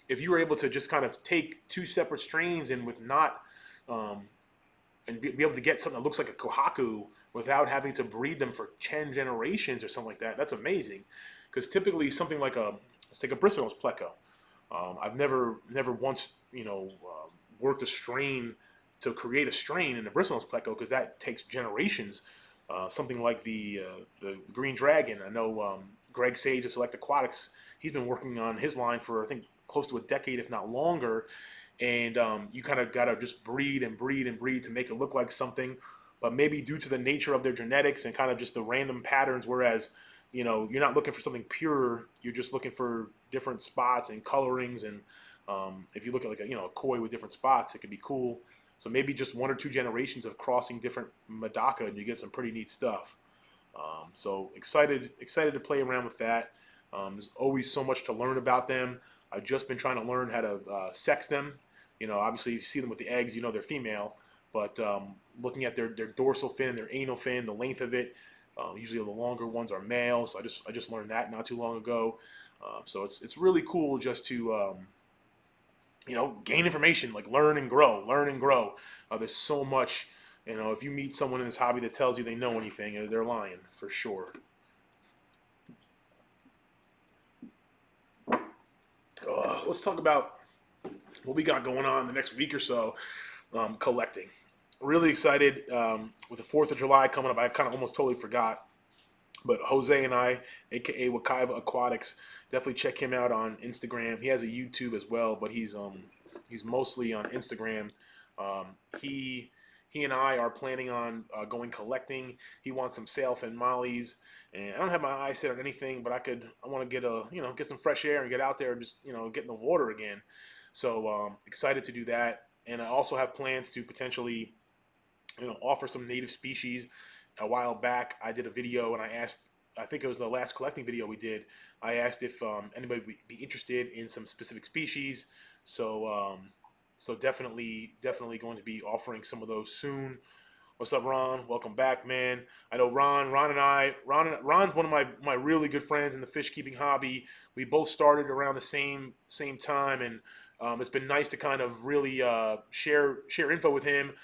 if you were able to just kind of take two separate strains and with not, and be able to get something that looks like a kohaku without having to breed them for 10 generations or something like that, that's amazing. Because typically something like let's take a Bristol's pleco. I've never once, worked a strain to create a strain in a Bristol's pleco, because that takes generations. Something like the Green Dragon. I know Greg Sage of Select Aquatics, he's been working on his line for, I think, close to a decade, if not longer. And you kind of got to just breed to make it look like something. But maybe due to the nature of their genetics and kind of just the random patterns, whereas, you're not looking for something pure, you're just looking for different spots and colorings. And if you look at like a koi with different spots, it could be cool. So maybe just 1 or 2 generations of crossing different Medaka, and you get some pretty neat stuff. So excited to play around with that. There's always so much to learn about them. I've just been trying to learn how to sex them. Obviously you see them with the eggs, they're female, but looking at their dorsal fin, their anal fin, the length of it, usually the longer ones are males. So I just learned that not too long ago. So it's really cool just to gain information, like learn and grow. There's so much. If you meet someone in this hobby that tells you they know anything, they're lying for sure. Let's talk about what we got going on the next week or so, collecting. really excited with the 4th of July coming up. I kind of almost totally forgot. But Jose and I, aka Ocoee Aquatics, definitely check him out on Instagram. He has a YouTube as well, but he's mostly on Instagram. Um, he he and I are planning on going collecting. He wants some sailfin mollies, and I don't have my eyes set on anything, but I want to get get some fresh air and get out there and just get in the water again. So excited to do that, and I also have plans to potentially offer some native species. A while back, I did a video and I asked, I think it was the last collecting video we did. I asked if anybody would be interested in some specific species. So, so definitely going to be offering some of those soon. What's up, Ron? Welcome back, man. I know Ron's one of my really good friends in the fish keeping hobby. We both started around the same time, and it's been nice to kind of really share info with him.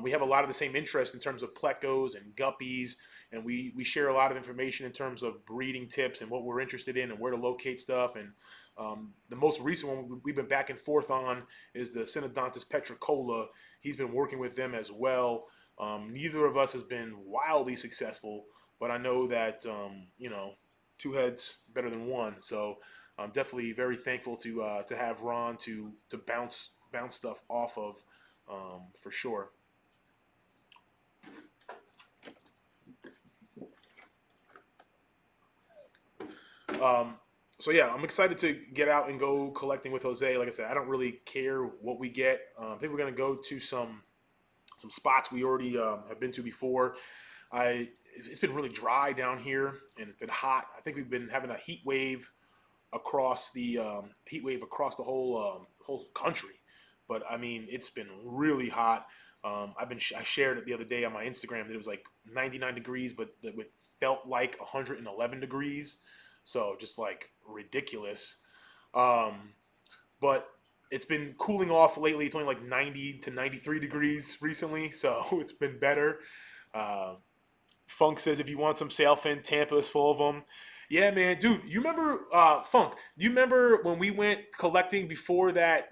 We have a lot of the same interest in terms of plecos and guppies, and we share a lot of information in terms of breeding tips and what we're interested in and where to locate stuff. And the most recent one we've been back and forth on is the Synodontis petricola. He's been working with them as well. Neither of us has been wildly successful, but I know that two heads better than one. So I'm definitely very thankful to have Ron to bounce stuff off of, for sure. So yeah, I'm excited to get out and go collecting with Jose. Like I said, I don't really care what we get. I think we're gonna go to some spots we already have been to before. It's been really dry down here and it's been hot. I think we've been having a heat wave across the whole country. But I mean, it's been really hot. I shared it the other day on my Instagram that it was like 99 degrees, but that it felt like 111 degrees. So just like ridiculous. Um, but it's been cooling off lately. It's only like 90 to 93 degrees recently, so it's been better. Uh, Funk says if you want some sailfin, Tampa is full of them. Yeah, man, dude. You remember Funk? Do you remember when we went collecting before that?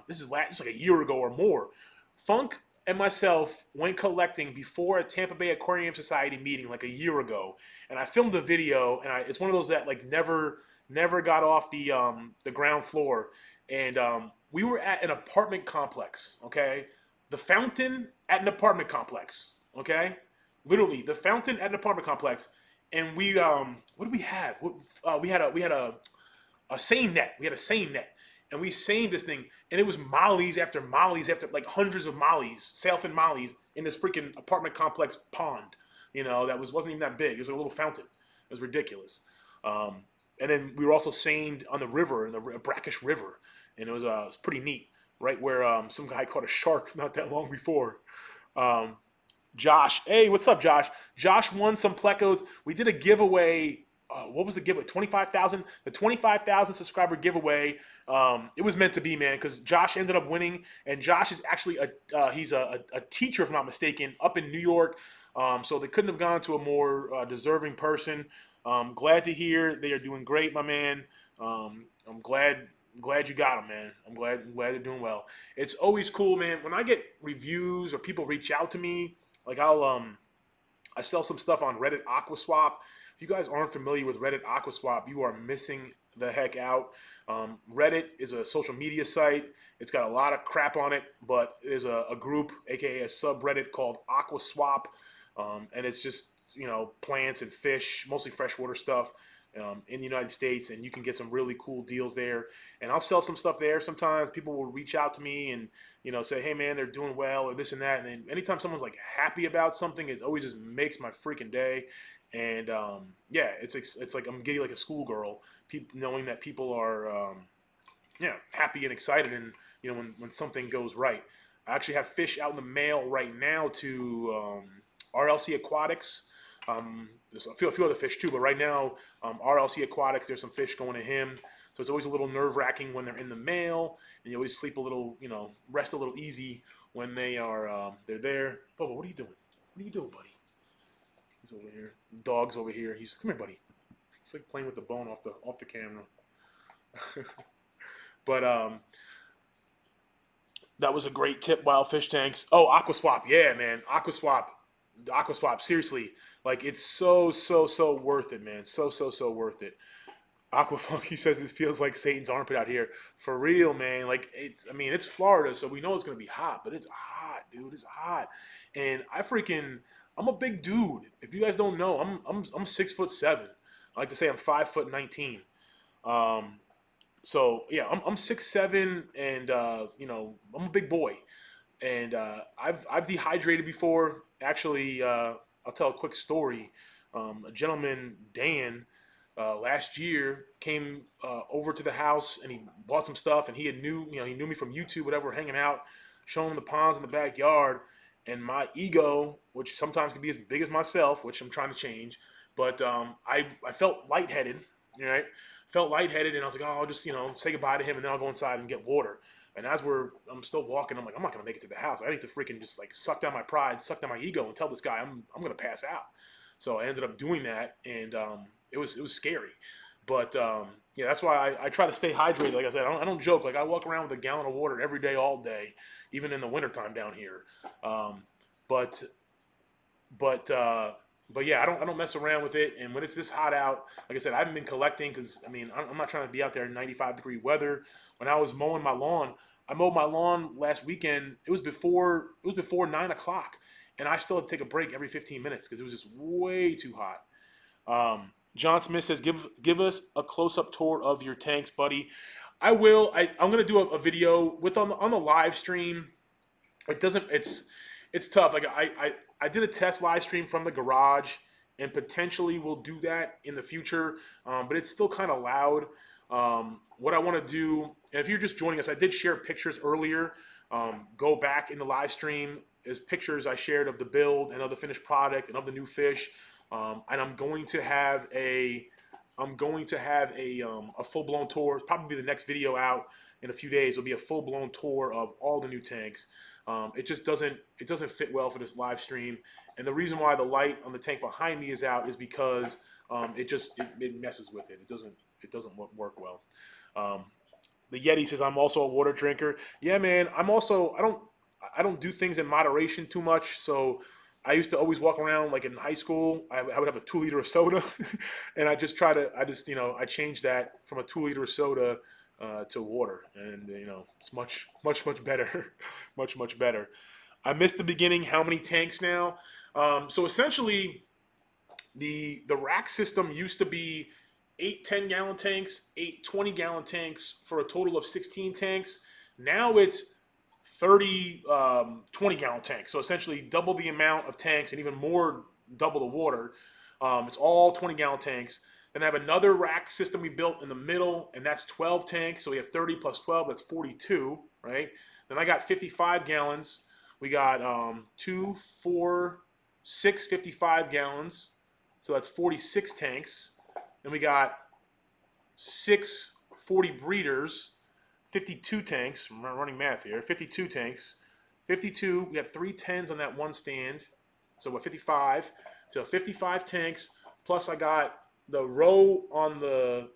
This is like a year ago or more. Funk and myself went collecting before a Tampa Bay Aquarium Society meeting like a year ago, and I filmed the video. And it's one of those that like never got off the ground floor, and we were at an apartment complex. Okay, the fountain at an apartment complex. Okay, literally the fountain at an apartment complex, and we what did we have? We had a seine net. We had a seine net, and we seined this thing, and it was mollies after like hundreds of mollies, sailfin mollies in this freaking apartment complex pond. That wasn't even that big. It was a little fountain. It was ridiculous. And then we were also seined on the river, in the brackish river, and it was pretty neat. Right where some guy caught a shark not that long before. Um, Josh, hey, what's up, Josh? Josh won some plecos. We did a giveaway. What was the giveaway? 25,000. The 25,000 subscriber giveaway. It was meant to be, man, because Josh ended up winning, and Josh is actually he's a teacher, if I'm not mistaken, up in New York. So they couldn't have gone to a more deserving person. Glad to hear they are doing great, my man. I'm glad you got them, man. I'm glad they're doing well. It's always cool, man. When I get reviews or people reach out to me, like I sell some stuff on Reddit AquaSwap. If you guys aren't familiar with Reddit AquaSwap, you are missing the heck out. Reddit is a social media site. It's got a lot of crap on it, but there's a group, aka a subreddit called AquaSwap, and it's just plants and fish, mostly freshwater stuff. In the United States, and you can get some really cool deals there. And I'll sell some stuff there. Sometimes people will reach out to me and say, "Hey, man, they're doing well," or this and that. And then anytime someone's like happy about something, it always just makes my freaking day. And yeah, it's like I'm getting like a schoolgirl, knowing that people are happy and excited, and when something goes right. I actually have fish out in the mail right now to RLC Aquatics. There's a few other fish too, but right now, RLC Aquatics, there's some fish going to him. So it's always a little nerve-wracking when they're in the mail, and you always sleep a little, rest a little easy when they're there. Bubba, what are you doing? What are you doing, buddy? He's over here. The dog's over here. Come here, buddy. It's like playing with the bone off the camera. But That was a great tip, Wild Fish Tanks. Oh, AquaSwap. Yeah, man. AquaSwap. AquaSwap. Seriously. Like, it's so worth it, man. So worth it. Aquafunky says it feels like Satan's armpit out here. For real, man. Like, I mean, it's Florida, so we know it's going to be hot, but it's hot, dude. It's hot. And I'm a big dude. If you guys don't know, I'm 6'7". I like to say I'm 5'19". Um, so yeah, I'm 6'7", and I'm a big boy, and I've dehydrated before. Actually, I'll tell a quick story. A gentleman, Dan, last year came over to the house and he bought some stuff, and he knew me from YouTube, whatever, hanging out, showing him the ponds in the backyard, and my ego, which sometimes can be as big as myself, which I'm trying to change, but I felt lightheaded, right? Felt lightheaded, and I was like, oh, I'll just say goodbye to him, and then I'll go inside and get water. And I'm still walking, I'm like, I'm not gonna make it to the house. I need to freaking just like suck down my pride, suck down my ego, and tell this guy I'm gonna pass out. So I ended up doing that, and it was scary. But yeah, that's why I try to stay hydrated. Like I said, I don't joke. Like, I walk around with a gallon of water every day, all day, even in the wintertime down here. Um, but but but yeah, I don't mess around with it. And when it's this hot out, like I said, I haven't been collecting because I mean I'm not trying to be out there in 95-degree weather. When I was mowing my lawn, I mowed my lawn last weekend. It was before 9 o'clock, and I still had to take a break every 15 minutes because it was just way too hot. John Smith says, give us a close up tour of your tanks, buddy. I will. I'm gonna do a video with on the live stream. It doesn't. It's tough. Like I did a test live stream from the garage, and potentially we'll do that in the future. But it's still kind of loud. What I want to do, and if you're just joining us, I did share pictures earlier. Go back in the live stream is pictures I shared of the build and of the finished product and of the new fish. And I'm going to have a full blown tour. It's probably the next video out in a few days. Will be a full blown tour of all the new tanks. It just doesn't fit well for this live stream. And the reason why the light on the tank behind me is out is because it messes with it. It doesn't work well. The Yeti says, I'm also a water drinker. Yeah, man. I don't do things in moderation too much. So I used to always walk around like in high school. I would have a 2 liter of soda, and I changed that from a 2 liter of soda to water, and it's much better, much better. I missed the beginning. How many tanks now? So essentially, the rack system used to be 8 10-gallon tanks, 8 20-gallon tanks for a total of 16 tanks. Now it's 30 20-gallon tanks. So essentially double the amount of tanks and even more, double the water. It's all 20-gallon tanks. Then I have another rack system we built in the middle, and that's 12 tanks. So we have 30 plus 12, that's 42, right? Then I got 55 gallons. We got 2, 4, 6 55 gallons. So that's 46 tanks. Then we got 6 40 breeders, 52 tanks. I'm running math here. 52 tanks. 52. We got 3 10s on that one stand. So we're 55. So 55 tanks. Plus I got the row on the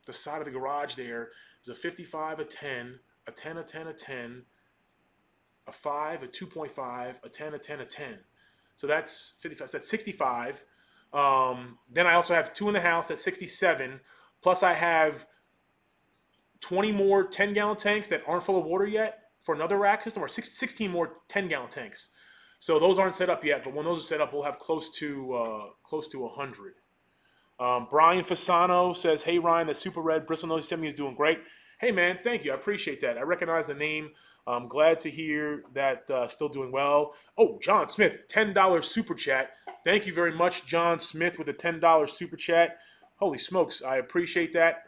side of the garage there is a 55, a 10, a 10, a 10, a 10, a 5, a 2.5, a 10, a 10, a 10. So that's 55. So that's 65. Then I also have 2 in the house. That's 67. Plus I have 20 more 10-gallon tanks that aren't full of water yet for another rack system, or 16 more 10-gallon tanks. So those aren't set up yet, but when those are set up, we'll have close to 100. Brian Fasano says, hey, Ryan, the Super Red Bristlenose Semi is doing great. Hey, man, thank you. I appreciate that. I recognize the name. I'm glad to hear that still doing well. Oh, John Smith, $10 Super Chat. Thank you very much, John Smith, with the $10 Super Chat. Holy smokes, I appreciate that.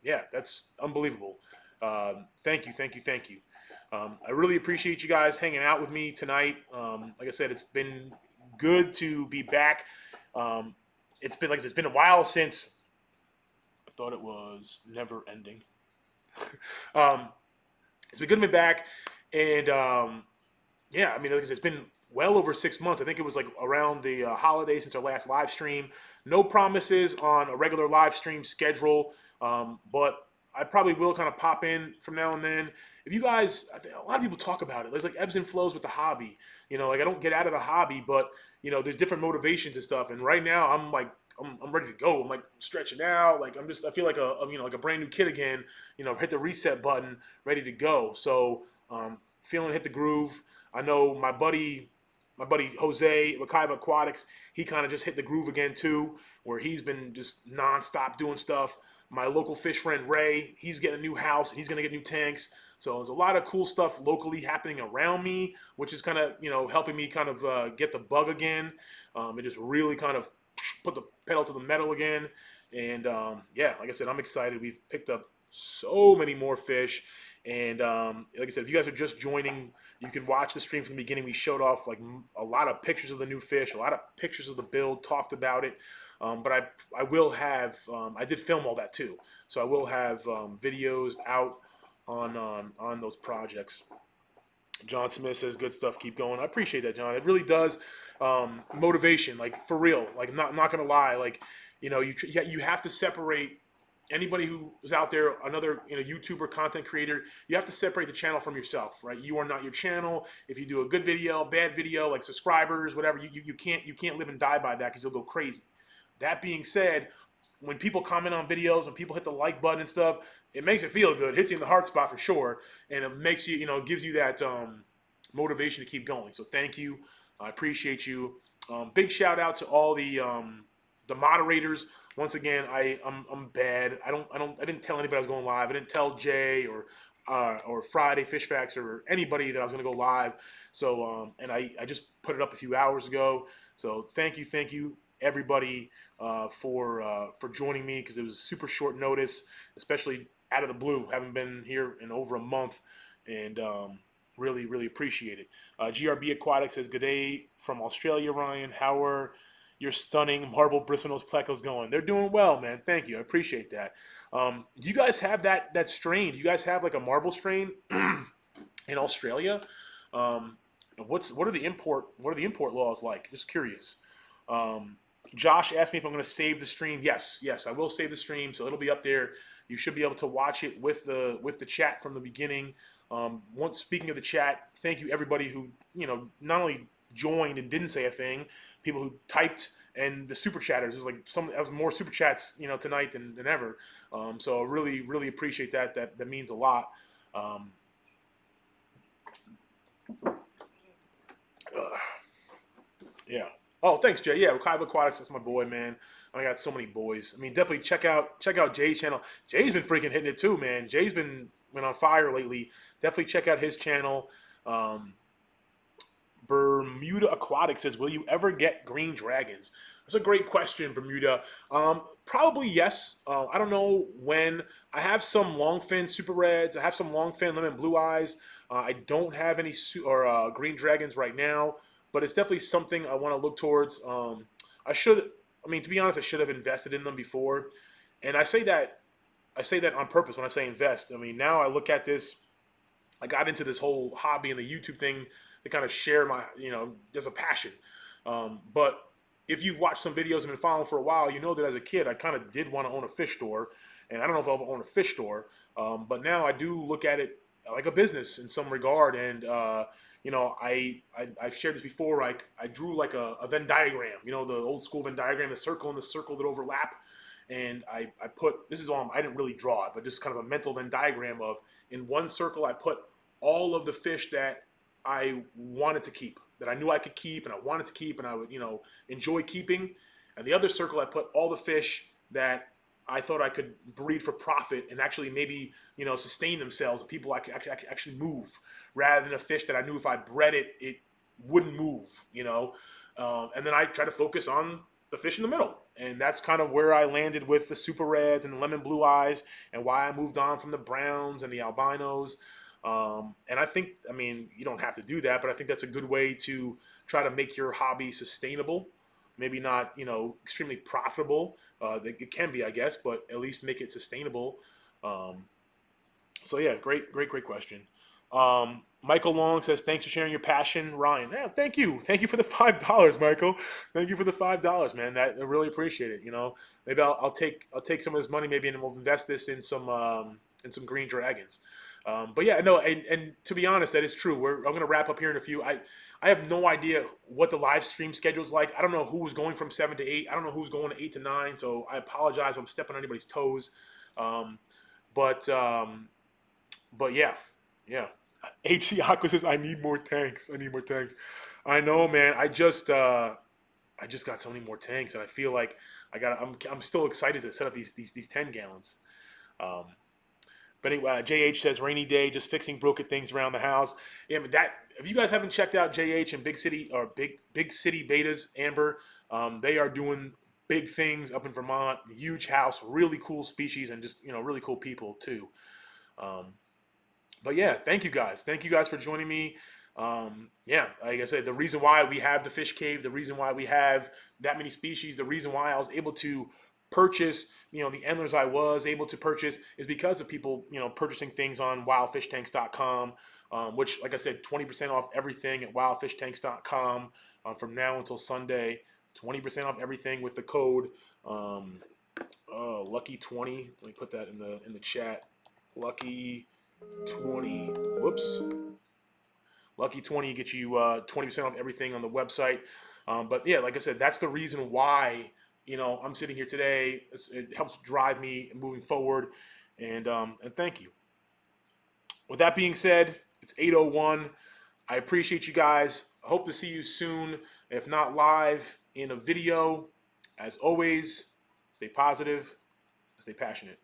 Yeah, that's unbelievable. Thank you. I really appreciate you guys hanging out with me tonight. Like I said, it's been good to be back. It's been a while since I thought it was never ending. It's been good to be back, and yeah, I mean, like I said, it's been well over 6 months. I think it was like around the holidays since our last live stream. No promises on a regular live stream schedule, but I probably will kind of pop in from now and then. If you guys, I think a lot of people talk about it. There's like ebbs and flows with the hobby. Like I don't get out of the hobby, but there's different motivations and stuff. And right now, I'm like, I'm ready to go. I'm like stretching out. Like I feel like like a brand new kid again. Hit the reset button, ready to go. So feeling hit the groove. I know my buddy Jose, Ocoee Aquatics, he kind of just hit the groove again too, where he's been just nonstop doing stuff. My local fish friend Ray, he's getting a new house. He's gonna get new tanks. So there's a lot of cool stuff locally happening around me, which is kind of helping me kind of get the bug again, and just really kind of put the pedal to the metal again. And yeah, like I said, I'm excited. We've picked up so many more fish. And like I said, if you guys are just joining, you can watch the stream from the beginning. We showed off like a lot of pictures of the new fish, a lot of pictures of the build, talked about it. But I will have, I did film all that too. So I will have videos out on those projects. John Smith says, good stuff, keep going. I appreciate that, John. It really does. Motivation, like for real, like not gonna lie, like, you have to separate anybody who is out there, another YouTuber, content creator. You have to separate the channel from yourself, right? You are not your channel. If you do a good video, bad video, like subscribers, whatever, you can't live and die by that because you'll go crazy. That being said, when people comment on videos, when people hit the like button and stuff, it makes it feel good. It hits you in the heart spot for sure, and it makes you, gives you that motivation to keep going. So thank you. I appreciate you. Big shout out to all the moderators. Once again, I'm bad. I didn't tell anybody I was going live. I didn't tell Jay or Friday Fish Facts or anybody that I was going to go live. So and I just put it up a few hours ago. So thank you everybody for joining me, because it was super short notice, especially out of the blue. Haven't been here in over a month, and really appreciate it. GRB Aquatic says, good day from Australia, Ryan. How are your stunning marble bristlenose plecos going? They're doing well, man. Thank you. I appreciate that. Do you guys have that strain? Do you guys have like a marble strain in Australia? What are the import laws like? Just curious. Josh asked me if I'm going to save the stream. Yes, I will save the stream, so it'll be up there. You should be able to watch it with the chat from the beginning. Once speaking of the chat, thank you everybody who not only joined and didn't say a thing, people who typed, and the super chatters. There's like that was more super chats tonight than ever. So I really appreciate that. That means a lot. Yeah. Oh, thanks, Jay. Yeah, Ocoee Aquatics, that's my boy, man. I got so many boys. I mean, definitely check out Jay's channel. Jay's been freaking hitting it too, man. Jay's been on fire lately. Definitely check out his channel. Bermuda Aquatic says, will you ever get green dragons? That's a great question, Bermuda. Probably yes. I don't know when. I have some longfin super reds. I have some longfin lemon blue eyes. I don't have any green dragons right now, but it's definitely something I want to look towards. To be honest, I should have invested in them before. And I say that on purpose when I say invest. I mean, now I look at this, I got into this whole hobby and the YouTube thing to kind of share my, there's a passion. But if you've watched some videos and been following for a while, you know that as a kid, I kind of did want to own a fish store. And I don't know if I'll ever own a fish store. But now I do look at it like a business in some regard. And, I've shared this before. I drew like a Venn diagram, the old school Venn diagram, the circle and the circle that overlap. And I put, this is all, I didn't really draw it, but just kind of a mental Venn diagram of, in one circle, I put all of the fish that I wanted to keep, that I knew I could keep and I wanted to keep and I would, enjoy keeping. And the other circle, I put all the fish that I thought I could breed for profit and actually maybe, sustain themselves, and people I could actually move, rather than a fish that I knew if I bred it, it wouldn't move, and then I try to focus on the fish in the middle. And that's kind of where I landed with the super reds and the lemon blue eyes, and why I moved on from the browns and the albinos. And I think, you don't have to do that, but I think that's a good way to try to make your hobby sustainable. Maybe not, extremely profitable. It can be, I guess, but at least make it sustainable. So yeah, great question. Michael Long says, thanks for sharing your passion, Ryan. Yeah, thank you. Thank you for the $5, Michael. Thank you for the $5, man. That I really appreciate it. You know, maybe I'll take some of this money maybe and we'll invest this in some green dragons. But yeah, no, and to be honest, that is true. I'm gonna wrap up here in a few. I have no idea what the live stream schedule's like. I don't know who's going from 7 to 8. I don't know who's going to 8 to 9. So I apologize if I'm stepping on anybody's toes. Um, but um, but yeah, yeah. HC Aqua says, I need more tanks. I need more tanks. I know, man. I just got so many more tanks, and I feel like I'm still excited to set up these 10 gallons. Um, but anyway, JH says rainy day, just fixing broken things around the house. Yeah, but that if you guys haven't checked out JH and Big City Betas, Amber, they are doing big things up in Vermont. Huge house, really cool species, and just really cool people too. Um, but yeah, thank you guys. Thank you guys for joining me. Yeah, like I said, the reason why we have the fish cave, the reason why we have that many species, the reason why I was able to purchase, the endlers I was able to purchase is because of people, purchasing things on wildfishtanks.com, which, like I said, 20% off everything at wildfishtanks.com from now until Sunday. 20% off everything with the code lucky20. Let me put that in the chat. Lucky 20. Whoops. Lucky 20 get you 20% off everything on the website. But yeah, like I said, that's the reason why I'm sitting here today. It helps drive me moving forward, and thank you. With that being said, it's 8:01. I appreciate you guys. I hope to see you soon, if not live, in a video. As always, stay positive, stay passionate.